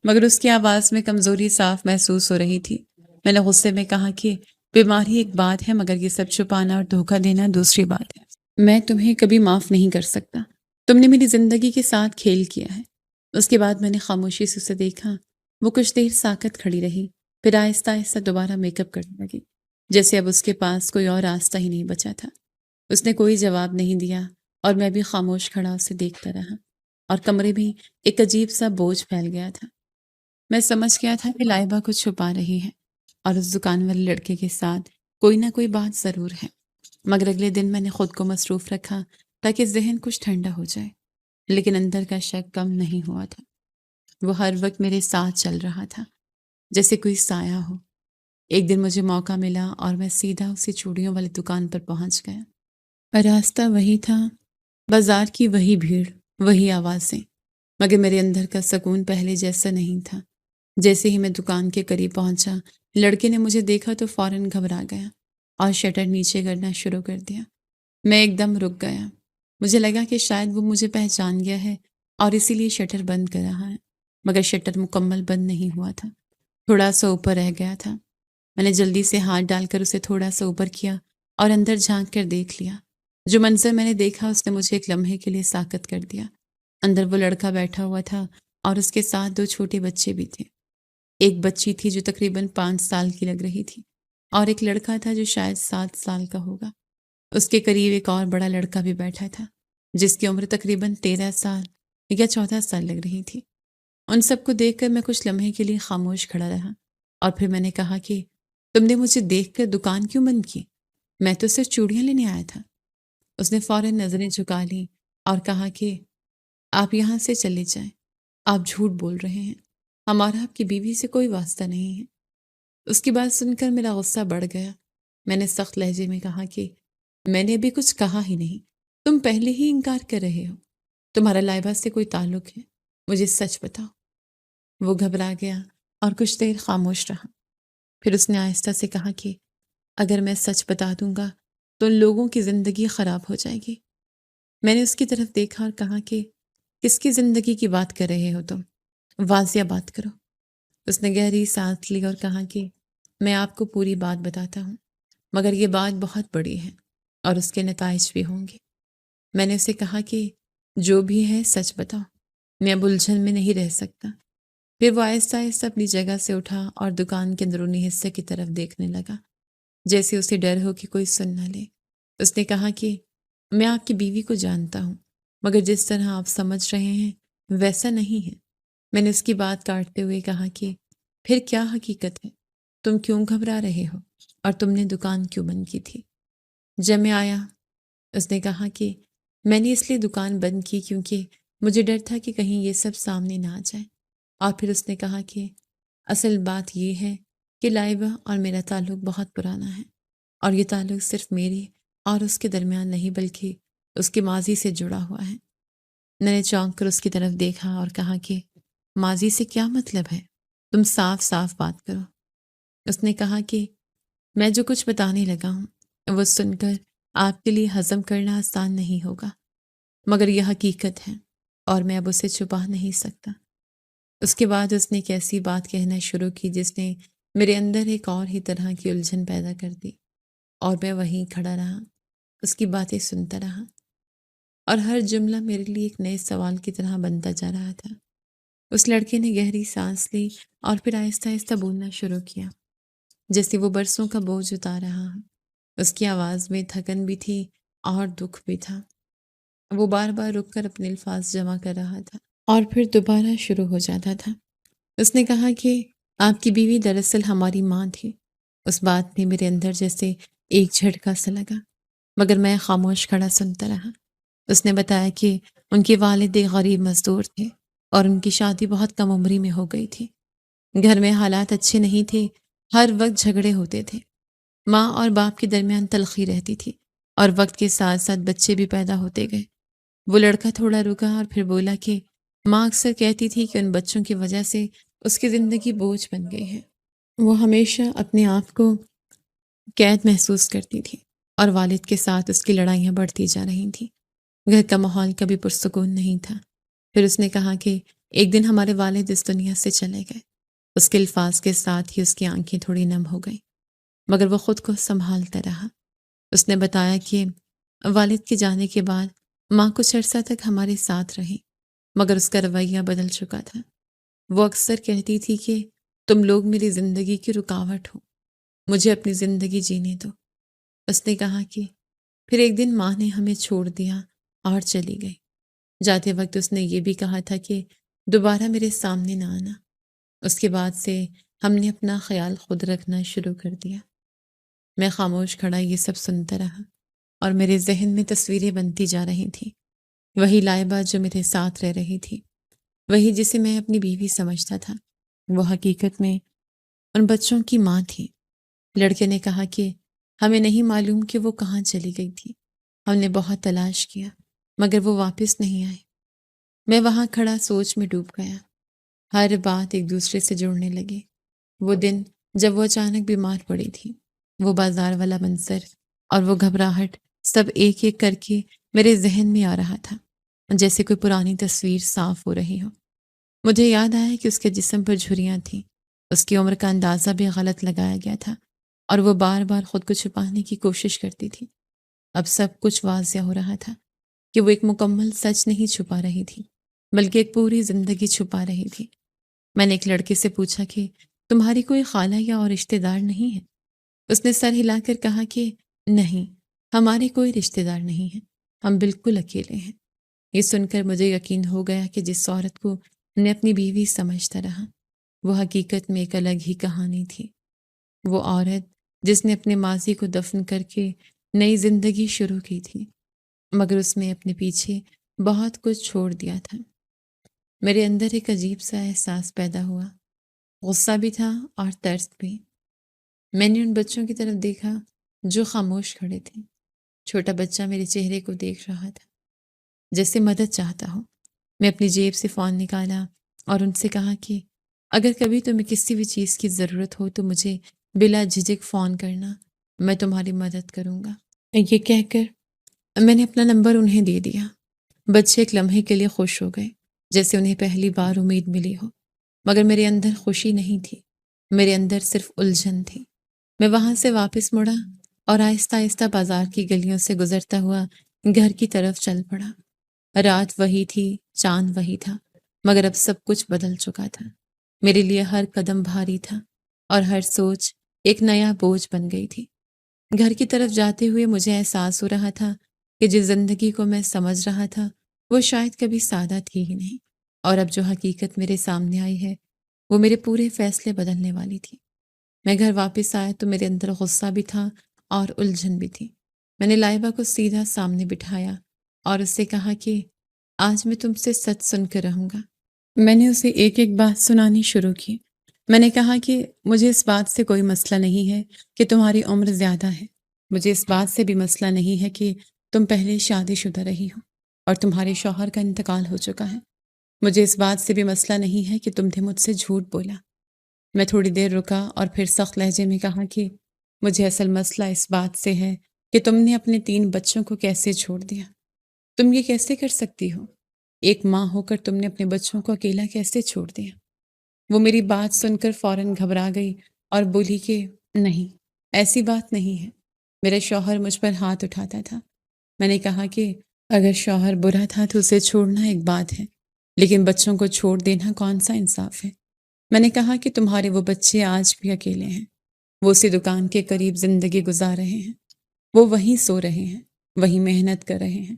مگر اس کی آواز میں کمزوری صاف محسوس ہو رہی تھی۔ میں نے غصے میں کہا کہ بیماری ایک بات ہے مگر یہ سب چھپانا اور دھوکہ دینا دوسری بات ہے۔ میں تمہیں کبھی معاف نہیں کر سکتا، تم نے میری زندگی کے ساتھ کھیل کیا ہے۔ اس کے بعد میں نے خاموشی سے اسے دیکھا۔ وہ کچھ دیر ساکت کھڑی رہی، پھر آہستہ آہستہ دوبارہ میک اپ کرنے لگی، جیسے اب اس کے پاس کوئی اور راستہ ہی نہیں بچا تھا۔ اس نے کوئی جواب نہیں دیا اور میں بھی خاموش کھڑا اسے دیکھتا رہا، اور کمرے میں ایک عجیب سا بوجھ پھیل گیا تھا۔ میں سمجھ گیا تھا کہ لائبہ کچھ چھپا رہی ہے اور اس دکان والے لڑکے کے ساتھ کوئی نہ کوئی بات ضرور ہے، مگر اگلے دن میں نے خود کو مصروف رکھا تاکہ ذہن کچھ ٹھنڈا ہو جائے، لیکن اندر کا شک کم نہیں ہوا تھا۔ وہ ہر وقت میرے ساتھ چل رہا تھا، جیسے کوئی سایہ ہو۔ ایک دن مجھے موقع ملا اور میں سیدھا اسی چوڑیوں والی دکان پر پہنچ گیا۔ راستہ وہی تھا، بازار کی وہی بھیڑ، وہی آوازیں، مگر میرے اندر کا سکون پہلے جیسا نہیں تھا۔ جیسے ہی میں دکان کے قریب پہنچا، لڑکے نے مجھے دیکھا تو فوراً گھبرا گیا اور شٹر نیچے کرنا شروع کر دیا۔ میں ایک دم رک گیا، مجھے لگا کہ شاید وہ مجھے پہچان گیا ہے اور اسی لیے شٹر بند کر رہا ہے، مگر شٹر مکمل بند نہیں ہوا تھا، تھوڑا سا اوپر رہ گیا تھا۔ میں نے جلدی سے ہاتھ ڈال کر اسے تھوڑا سا اوپر کیا اور اندر جھانک کر دیکھ لیا۔ جو منظر میں نے دیکھا اس نے مجھے ایک لمحے کے لیے ساکت کر دیا۔ اندر وہ لڑکا بیٹھا ہوا تھا اور اس کے ساتھ 2 چھوٹے بچے بھی تھے۔ ایک بچی تھی جو تقریباً 5 سال کی لگ رہی تھی، اور ایک لڑکا تھا جو شاید 7 سال کا ہوگا۔ اس کے قریب ایک اور بڑا لڑکا بھی بیٹھا تھا جس کی عمر تقریباً 13 سال یا 14 سال لگ رہی تھی۔ ان سب کو دیکھ کر میں کچھ لمحے کے لیے خاموش کھڑا رہا، اور پھر میں نے کہا کہ تم نے مجھے دیکھ کر دکان کیوں بند کی؟ میں تو صرف چوڑیاں لینے آیا تھا۔ اس نے فوراً نظریں جھکا لیں اور کہا کہ آپ یہاں سے چلے جائیں، آپ جھوٹ بول رہے ہیں، ہمارا آپ کی بیوی سے کوئی واسطہ نہیں ہے۔ اس کی بات سن کر میرا غصہ بڑھ گیا۔ میں نے سخت لہجے میں کہا کہ میں نے ابھی کچھ کہا ہی نہیں، تم پہلے ہی انکار کر رہے ہو، تمہارا لائبہ سے کوئی تعلق ہے، مجھے سچ بتاؤ۔ وہ گھبرا گیا اور کچھ دیر خاموش رہا، پھر اس نے آہستہ سے کہا کہ اگر میں سچ بتا دوں گا تو ان لوگوں کی زندگی خراب ہو جائے گی۔ میں نے اس کی طرف دیکھا اور کہا کہ کس کی زندگی کی بات کر رہے ہو تم؟ واضح بات کرو۔ اس نے گہری سانس لی اور کہا کہ میں آپ کو پوری بات بتاتا ہوں، مگر یہ بات بہت بڑی ہے، اور اس کے نتائج بھی ہوں گے۔ میں نے اسے کہا کہ جو بھی ہے سچ بتاؤ، میں اب الجھن میں نہیں رہ سکتا۔ پھر وہ آہستہ آہستہ اپنی جگہ سے اٹھا اور دکان کے اندرونی حصے کی طرف دیکھنے لگا، جیسے اسے ڈر ہو کہ کوئی سن نہ لے۔ اس نے کہا کہ میں آپ کی بیوی کو جانتا ہوں، مگر جس طرح آپ سمجھ رہے ہیں ویسا نہیں ہے۔ میں نے اس کی بات کاٹتے ہوئے کہا کہ پھر کیا حقیقت ہے؟ تم کیوں گھبرا رہے ہو اور تم نے دکان کیوں بند کی تھی؟ جب میں آیا، اس نے کہا کہ میں نے اس لیے دکان بند کی کیونکہ مجھے ڈر تھا کہ کہیں یہ سب سامنے نہ آ جائے۔ اور پھر اس نے کہا کہ اصل بات یہ ہے کہ لائبہ اور میرا تعلق بہت پرانا ہے، اور یہ تعلق صرف میرے اور اس کے درمیان نہیں بلکہ اس کے ماضی سے جڑا ہوا ہے۔ میں نے چونک کر اس کی طرف دیکھا اور کہا کہ ماضی سے کیا مطلب ہے؟ تم صاف صاف بات کرو۔ اس نے کہا کہ میں جو کچھ بتانے لگا ہوں وہ سن کر آپ کے لیے ہضم کرنا آسان نہیں ہوگا، مگر یہ حقیقت ہے اور میں اب اسے چھپا نہیں سکتا۔ اس کے بعد اس نے ایک ایسی بات کہنا شروع کی جس نے میرے اندر ایک اور ہی طرح کی الجھن پیدا کر دی، اور میں وہیں کھڑا رہا، اس کی باتیں سنتا رہا، اور ہر جملہ میرے لیے ایک نئے سوال کی طرح بنتا جا رہا تھا۔ اس لڑکے نے گہری سانس لی اور پھر آہستہ آہستہ بولنا شروع کیا، جیسے وہ برسوں کا بوجھ اتار رہا ہو۔ اس کی آواز میں تھکن بھی تھی اور دکھ بھی تھا۔ وہ بار بار رک کر اپنے الفاظ جمع کر رہا تھا اور پھر دوبارہ شروع ہو جاتا تھا۔ اس نے کہا کہ آپ کی بیوی دراصل ہماری ماں تھی۔ اس بات نے میرے اندر جیسے ایک جھٹکا سا لگا، مگر میں خاموش کھڑا سنتا رہا۔ اس نے بتایا کہ ان کے والد ایک غریب مزدور تھے اور ان کی شادی بہت کم عمری میں ہو گئی تھی۔ گھر میں حالات اچھے نہیں تھے، ہر وقت جھگڑے ہوتے تھے، ماں اور باپ کے درمیان تلخی رہتی تھی، اور وقت کے ساتھ ساتھ بچے بھی پیدا ہوتے گئے۔ وہ لڑکا تھوڑا رکا اور پھر بولا کہ ماں اکثر کہتی تھی کہ ان بچوں کی وجہ سے اس کی زندگی بوجھ بن گئی ہے۔ وہ ہمیشہ اپنے آپ کو قید محسوس کرتی تھی اور والد کے ساتھ اس کی لڑائیاں بڑھتی جا رہی تھیں۔ گھر کا ماحول کبھی پرسکون نہیں تھا۔ پھر اس نے کہا کہ ایک دن ہمارے والد اس دنیا سے چلے گئے۔ اس کے الفاظ کے ساتھ ہی اس کی آنکھیں تھوڑی نم ہو گئیں، مگر وہ خود کو سنبھالتا رہا۔ اس نے بتایا کہ والد کے جانے کے بعد ماں کچھ عرصہ تک ہمارے ساتھ رہی، مگر اس کا رویہ بدل چکا تھا۔ وہ اکثر کہتی تھی کہ تم لوگ میری زندگی کی رکاوٹ ہو، مجھے اپنی زندگی جینے دو۔ اس نے کہا کہ پھر ایک دن ماں نے ہمیں چھوڑ دیا اور چلی گئی۔ جاتے وقت اس نے یہ بھی کہا تھا کہ دوبارہ میرے سامنے نہ آنا۔ اس کے بعد سے ہم نے اپنا خیال خود رکھنا شروع کر دیا۔ میں خاموش کھڑا یہ سب سنتا رہا، اور میرے ذہن میں تصویریں بنتی جا رہی تھیں۔ وہی لائبہ جو میرے ساتھ رہ رہی تھی، وہی جسے میں اپنی بیوی سمجھتا تھا، وہ حقیقت میں ان بچوں کی ماں تھی۔ لڑکے نے کہا کہ ہمیں نہیں معلوم کہ وہ کہاں چلی گئی تھی۔ ہم نے بہت تلاش کیا مگر وہ واپس نہیں آئے۔ میں وہاں کھڑا سوچ میں ڈوب گیا۔ ہر بات ایک دوسرے سے جڑنے لگی۔ وہ دن جب وہ اچانک بیمار پڑی تھی، وہ بازار والا منظر اور وہ گھبراہٹ، سب ایک ایک کر کے میرے ذہن میں آ رہا تھا، جیسے کوئی پرانی تصویر صاف ہو رہی ہو۔ مجھے یاد آیا کہ اس کے جسم پر جھریاں تھیں، اس کی عمر کا اندازہ بھی غلط لگایا گیا تھا، اور وہ بار بار خود کو چھپانے کی کوشش کرتی تھی۔ اب سب کچھ واضح ہو رہا تھا کہ وہ ایک مکمل سچ نہیں چھپا رہی تھی، بلکہ ایک پوری زندگی چھپا رہی تھی۔ میں نے ایک لڑکے سے پوچھا کہ تمہاری کوئی خالہ یا اور رشتہ دار نہیں ہے؟ اس نے سر ہلا کر کہا کہ نہیں، ہمارے کوئی رشتہ دار نہیں ہیں، ہم بالکل اکیلے ہیں۔ یہ سن کر مجھے یقین ہو گیا کہ جس عورت کو میں اپنی بیوی سمجھتا رہا، وہ حقیقت میں ایک الگ ہی کہانی تھی۔ وہ عورت جس نے اپنے ماضی کو دفن کر کے نئی زندگی شروع کی تھی، مگر اس میں اپنے پیچھے بہت کچھ چھوڑ دیا تھا۔ میرے اندر ایک عجیب سا احساس پیدا ہوا، غصہ بھی تھا اور ترس بھی۔ میں نے ان بچوں کی طرف دیکھا جو خاموش کھڑے تھے۔ چھوٹا بچہ میرے چہرے کو دیکھ رہا تھا، جیسے مدد چاہتا ہو۔ میں اپنی جیب سے فون نکالا اور ان سے کہا کہ اگر کبھی تمہیں کسی بھی چیز کی ضرورت ہو تو مجھے بلا جھجک فون کرنا، میں تمہاری مدد کروں گا۔ یہ کہہ کر میں نے اپنا نمبر انہیں دے دیا۔ بچے ایک لمحے کے لیے خوش ہو گئے، جیسے انہیں پہلی بار امید ملی ہو، مگر میرے اندر خوشی نہیں تھی، میرے اندر صرف الجھن تھی۔ میں وہاں سے واپس مڑا اور آہستہ آہستہ بازار کی گلیوں سے گزرتا ہوا گھر کی طرف چل پڑا۔ رات وہی تھی، چاند وہی تھا، مگر اب سب کچھ بدل چکا تھا۔ میرے لیے ہر قدم بھاری تھا اور ہر سوچ ایک نیا بوجھ بن گئی تھی۔ گھر کی طرف جاتے ہوئے مجھے احساس ہو رہا تھا کہ جس زندگی کو میں سمجھ رہا تھا وہ شاید کبھی سادہ تھی ہی نہیں، اور اب جو حقیقت میرے سامنے آئی ہے وہ میرے پورے فیصلے بدلنے والی تھی۔ میں گھر واپس آیا تو میرے اندر غصہ بھی تھا اور الجھن بھی تھی۔ میں نے لائبہ کو سیدھا سامنے بٹھایا اور اس سے کہا کہ آج میں تم سے سچ سن کر رہوں گا۔ میں نے اسے ایک ایک بات سنانی شروع کی۔ میں نے کہا کہ مجھے اس بات سے کوئی مسئلہ نہیں ہے کہ تمہاری عمر زیادہ ہے، مجھے اس بات سے بھی مسئلہ نہیں ہے کہ تم پہلے شادی شدہ رہی ہو اور تمہارے شوہر کا انتقال ہو چکا ہے، مجھے اس بات سے بھی مسئلہ نہیں ہے کہ تم نے مجھ سے جھوٹ بولا۔ میں تھوڑی دیر رکا اور پھر سخت لہجے میں کہا کہ مجھے اصل مسئلہ اس بات سے ہے کہ تم نے اپنے 3 بچوں کو کیسے چھوڑ دیا۔ تم یہ کیسے کر سکتی ہو؟ ایک ماں ہو کر تم نے اپنے بچوں کو اکیلا کیسے چھوڑ دیا؟ وہ میری بات سن کر فوراً گھبرا گئی اور بولی کہ نہیں، ایسی بات نہیں ہے۔ میرا شوہر مجھ پر ہاتھ اٹھاتا تھا۔ میں نے کہا کہ اگر شوہر برا تھا تو اسے چھوڑنا ایک بات ہے، لیکن بچوں کو چھوڑ دینا کون سا انصاف ہے؟ میں نے کہا کہ تمہارے وہ بچے آج بھی اکیلے ہیں، وہ اسی دکان کے قریب زندگی گزار رہے ہیں، وہ وہیں سو رہے ہیں، وہیں محنت کر رہے ہیں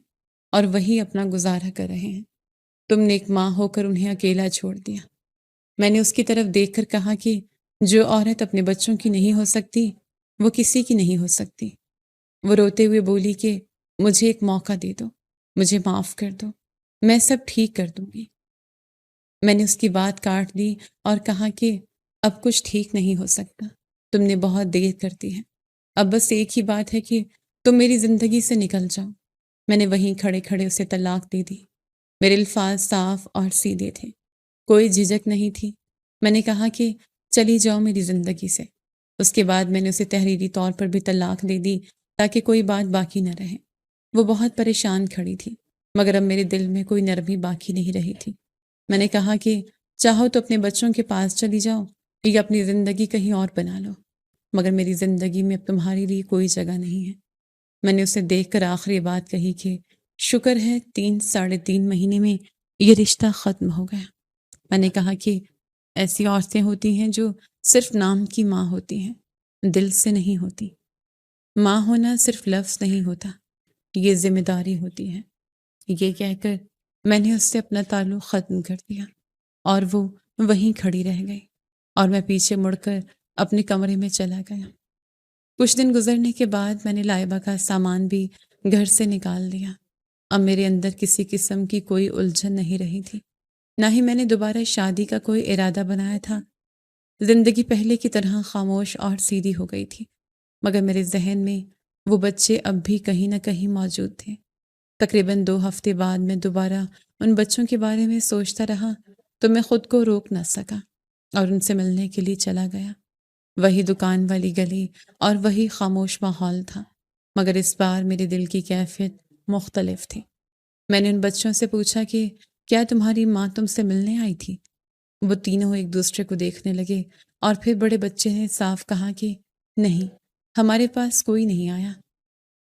اور وہی اپنا گزارا کر رہے ہیں۔ تم نے ایک ماں ہو کر انہیں اکیلا چھوڑ دیا۔ میں نے اس کی طرف دیکھ کر کہا کہ جو عورت اپنے بچوں کی نہیں ہو سکتی وہ کسی کی نہیں ہو سکتی۔ وہ روتے ہوئے بولی کہ مجھے ایک موقع دے دو، مجھے معاف کر دو، میں سب ٹھیک کر دوں گی۔ میں نے اس کی بات کاٹ دی اور کہا کہ اب کچھ ٹھیک نہیں ہو سکتا، تم نے بہت دیر کر دی ہے، اب بس ایک ہی بات ہے کہ تم میری زندگی سے نکل جاؤ۔ میں نے وہیں کھڑے کھڑے اسے طلاق دے دی۔ میرے الفاظ صاف اور سیدھے تھے، کوئی جھجک نہیں تھی۔ میں نے کہا کہ چلی جاؤ میری زندگی سے۔ اس کے بعد میں نے اسے تحریری طور پر بھی طلاق دے دی تاکہ کوئی بات باقی نہ رہے۔ وہ بہت پریشان کھڑی تھی، مگر اب میرے دل میں کوئی نرمی باقی نہیں رہی تھی۔ میں نے کہا کہ چاہو تو اپنے بچوں کے پاس چلی جاؤ یا اپنی زندگی کہیں اور بنا لو، مگر میری زندگی میں اب تمہاری لیے کوئی جگہ نہیں ہے۔ میں نے اسے دیکھ کر آخری بات کہی کہ شکر ہے 3 ساڑھے 3 مہینے میں یہ رشتہ ختم ہو گیا۔ میں نے کہا کہ ایسی عورتیں ہوتی ہیں جو صرف نام کی ماں ہوتی ہیں، دل سے نہیں ہوتی۔ ماں ہونا صرف لفظ نہیں ہوتا، یہ ذمہ داری ہوتی ہے۔ یہ کہہ کر میں نے اس سے اپنا تعلق ختم کر دیا اور وہ وہیں کھڑی رہ گئی اور میں پیچھے مڑ کر اپنے کمرے میں چلا گیا۔ کچھ دن گزرنے کے بعد میں نے لائبہ کا سامان بھی گھر سے نکال دیا۔ اب میرے اندر کسی قسم کی کوئی الجھن نہیں رہی تھی، نہ ہی میں نے دوبارہ شادی کا کوئی ارادہ بنایا تھا۔ زندگی پہلے کی طرح خاموش اور سیدھی ہو گئی تھی، مگر میرے ذہن میں وہ بچے اب بھی کہیں نہ کہیں موجود تھے۔ تقریباً 2 ہفتے بعد میں دوبارہ ان بچوں کے بارے میں سوچتا رہا تو میں خود کو روک نہ سکا اور ان سے ملنے کے لیے چلا گیا۔ وہی دکان والی گلی اور وہی خاموش ماحول تھا، مگر اس بار میرے دل کی کیفیت مختلف تھی۔ میں نے ان بچوں سے پوچھا کہ کیا تمہاری ماں تم سے ملنے آئی تھی؟ وہ تینوں ایک دوسرے کو دیکھنے لگے اور پھر بڑے بچے نے صاف کہا کہ نہیں، ہمارے پاس کوئی نہیں آیا۔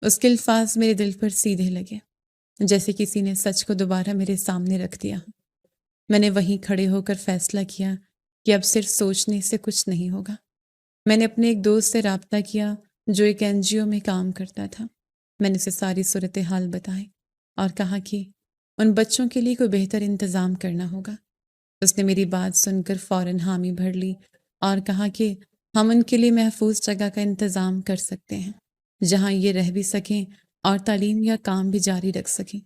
اس کے الفاظ میرے دل پر سیدھے لگے، جیسے کسی نے سچ کو دوبارہ میرے سامنے رکھ دیا۔ میں نے وہیں کھڑے ہو کر فیصلہ کیا کہ اب صرف سوچنے سے کچھ نہیں ہوگا۔ میں نے اپنے ایک دوست سے رابطہ کیا جو ایک NGO میں کام کرتا تھا۔ میں نے اسے ساری صورتحال بتائی اور کہا کہ ان بچوں کے لیے کوئی بہتر انتظام کرنا ہوگا۔ اس نے میری بات سن کر فوراً حامی بھر لی اور کہا کہ ہم ان کے لیے محفوظ جگہ کا انتظام کر سکتے ہیں جہاں یہ رہ بھی سکیں اور تعلیم یا کام بھی جاری رکھ سکیں۔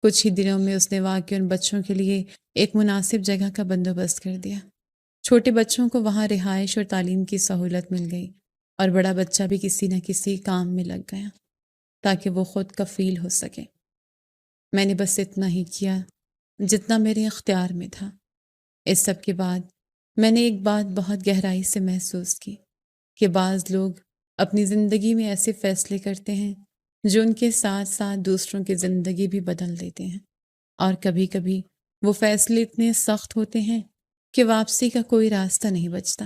کچھ ہی دنوں میں اس نے واقعی ان بچوں کے لیے ایک مناسب جگہ کا بندوبست کر دیا۔ چھوٹے بچوں کو وہاں رہائش اور تعلیم کی سہولت مل گئی اور بڑا بچہ بھی کسی نہ کسی کام میں لگ گیا تاکہ وہ خود کفیل ہو سکے۔ میں نے بس اتنا ہی کیا جتنا میرے اختیار میں تھا۔ اس سب کے بعد میں نے ایک بات بہت گہرائی سے محسوس کی کہ بعض لوگ اپنی زندگی میں ایسے فیصلے کرتے ہیں جو ان کے ساتھ ساتھ دوسروں کی زندگی بھی بدل دیتے ہیں، اور کبھی کبھی وہ فیصلے اتنے سخت ہوتے ہیں کہ واپسی کا کوئی راستہ نہیں بچتا۔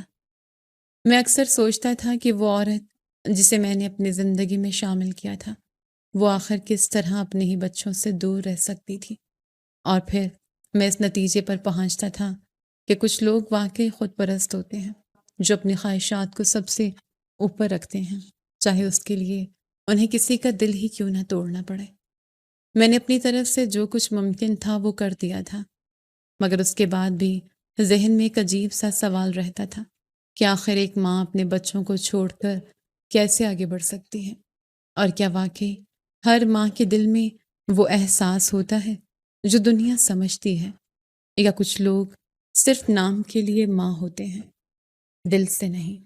میں اکثر سوچتا تھا کہ وہ عورت جسے میں نے اپنی زندگی میں شامل کیا تھا، وہ آخر کس طرح اپنے ہی بچوں سے دور رہ سکتی تھی؟ اور پھر میں اس نتیجے پر پہنچتا تھا کہ کچھ لوگ واقعی خود پرست ہوتے ہیں، جو اپنی خواہشات کو سب سے اوپر رکھتے ہیں، چاہے اس کے لیے انہیں کسی کا دل ہی کیوں نہ توڑنا پڑے۔ میں نے اپنی طرف سے جو کچھ ممکن تھا وہ کر دیا تھا، مگر اس کے بعد بھی ذہن میں ایک عجیب سا سوال رہتا تھا کہ آخر ایک ماں اپنے بچوں کو چھوڑ کر کیسے آگے بڑھ سکتی ہے؟ اور کیا واقعی ہر ماں کے دل میں وہ احساس ہوتا ہے جو دنیا سمجھتی ہے، یا کچھ لوگ صرف نام کے لیے ماں ہوتے ہیں، دل سے نہیں؟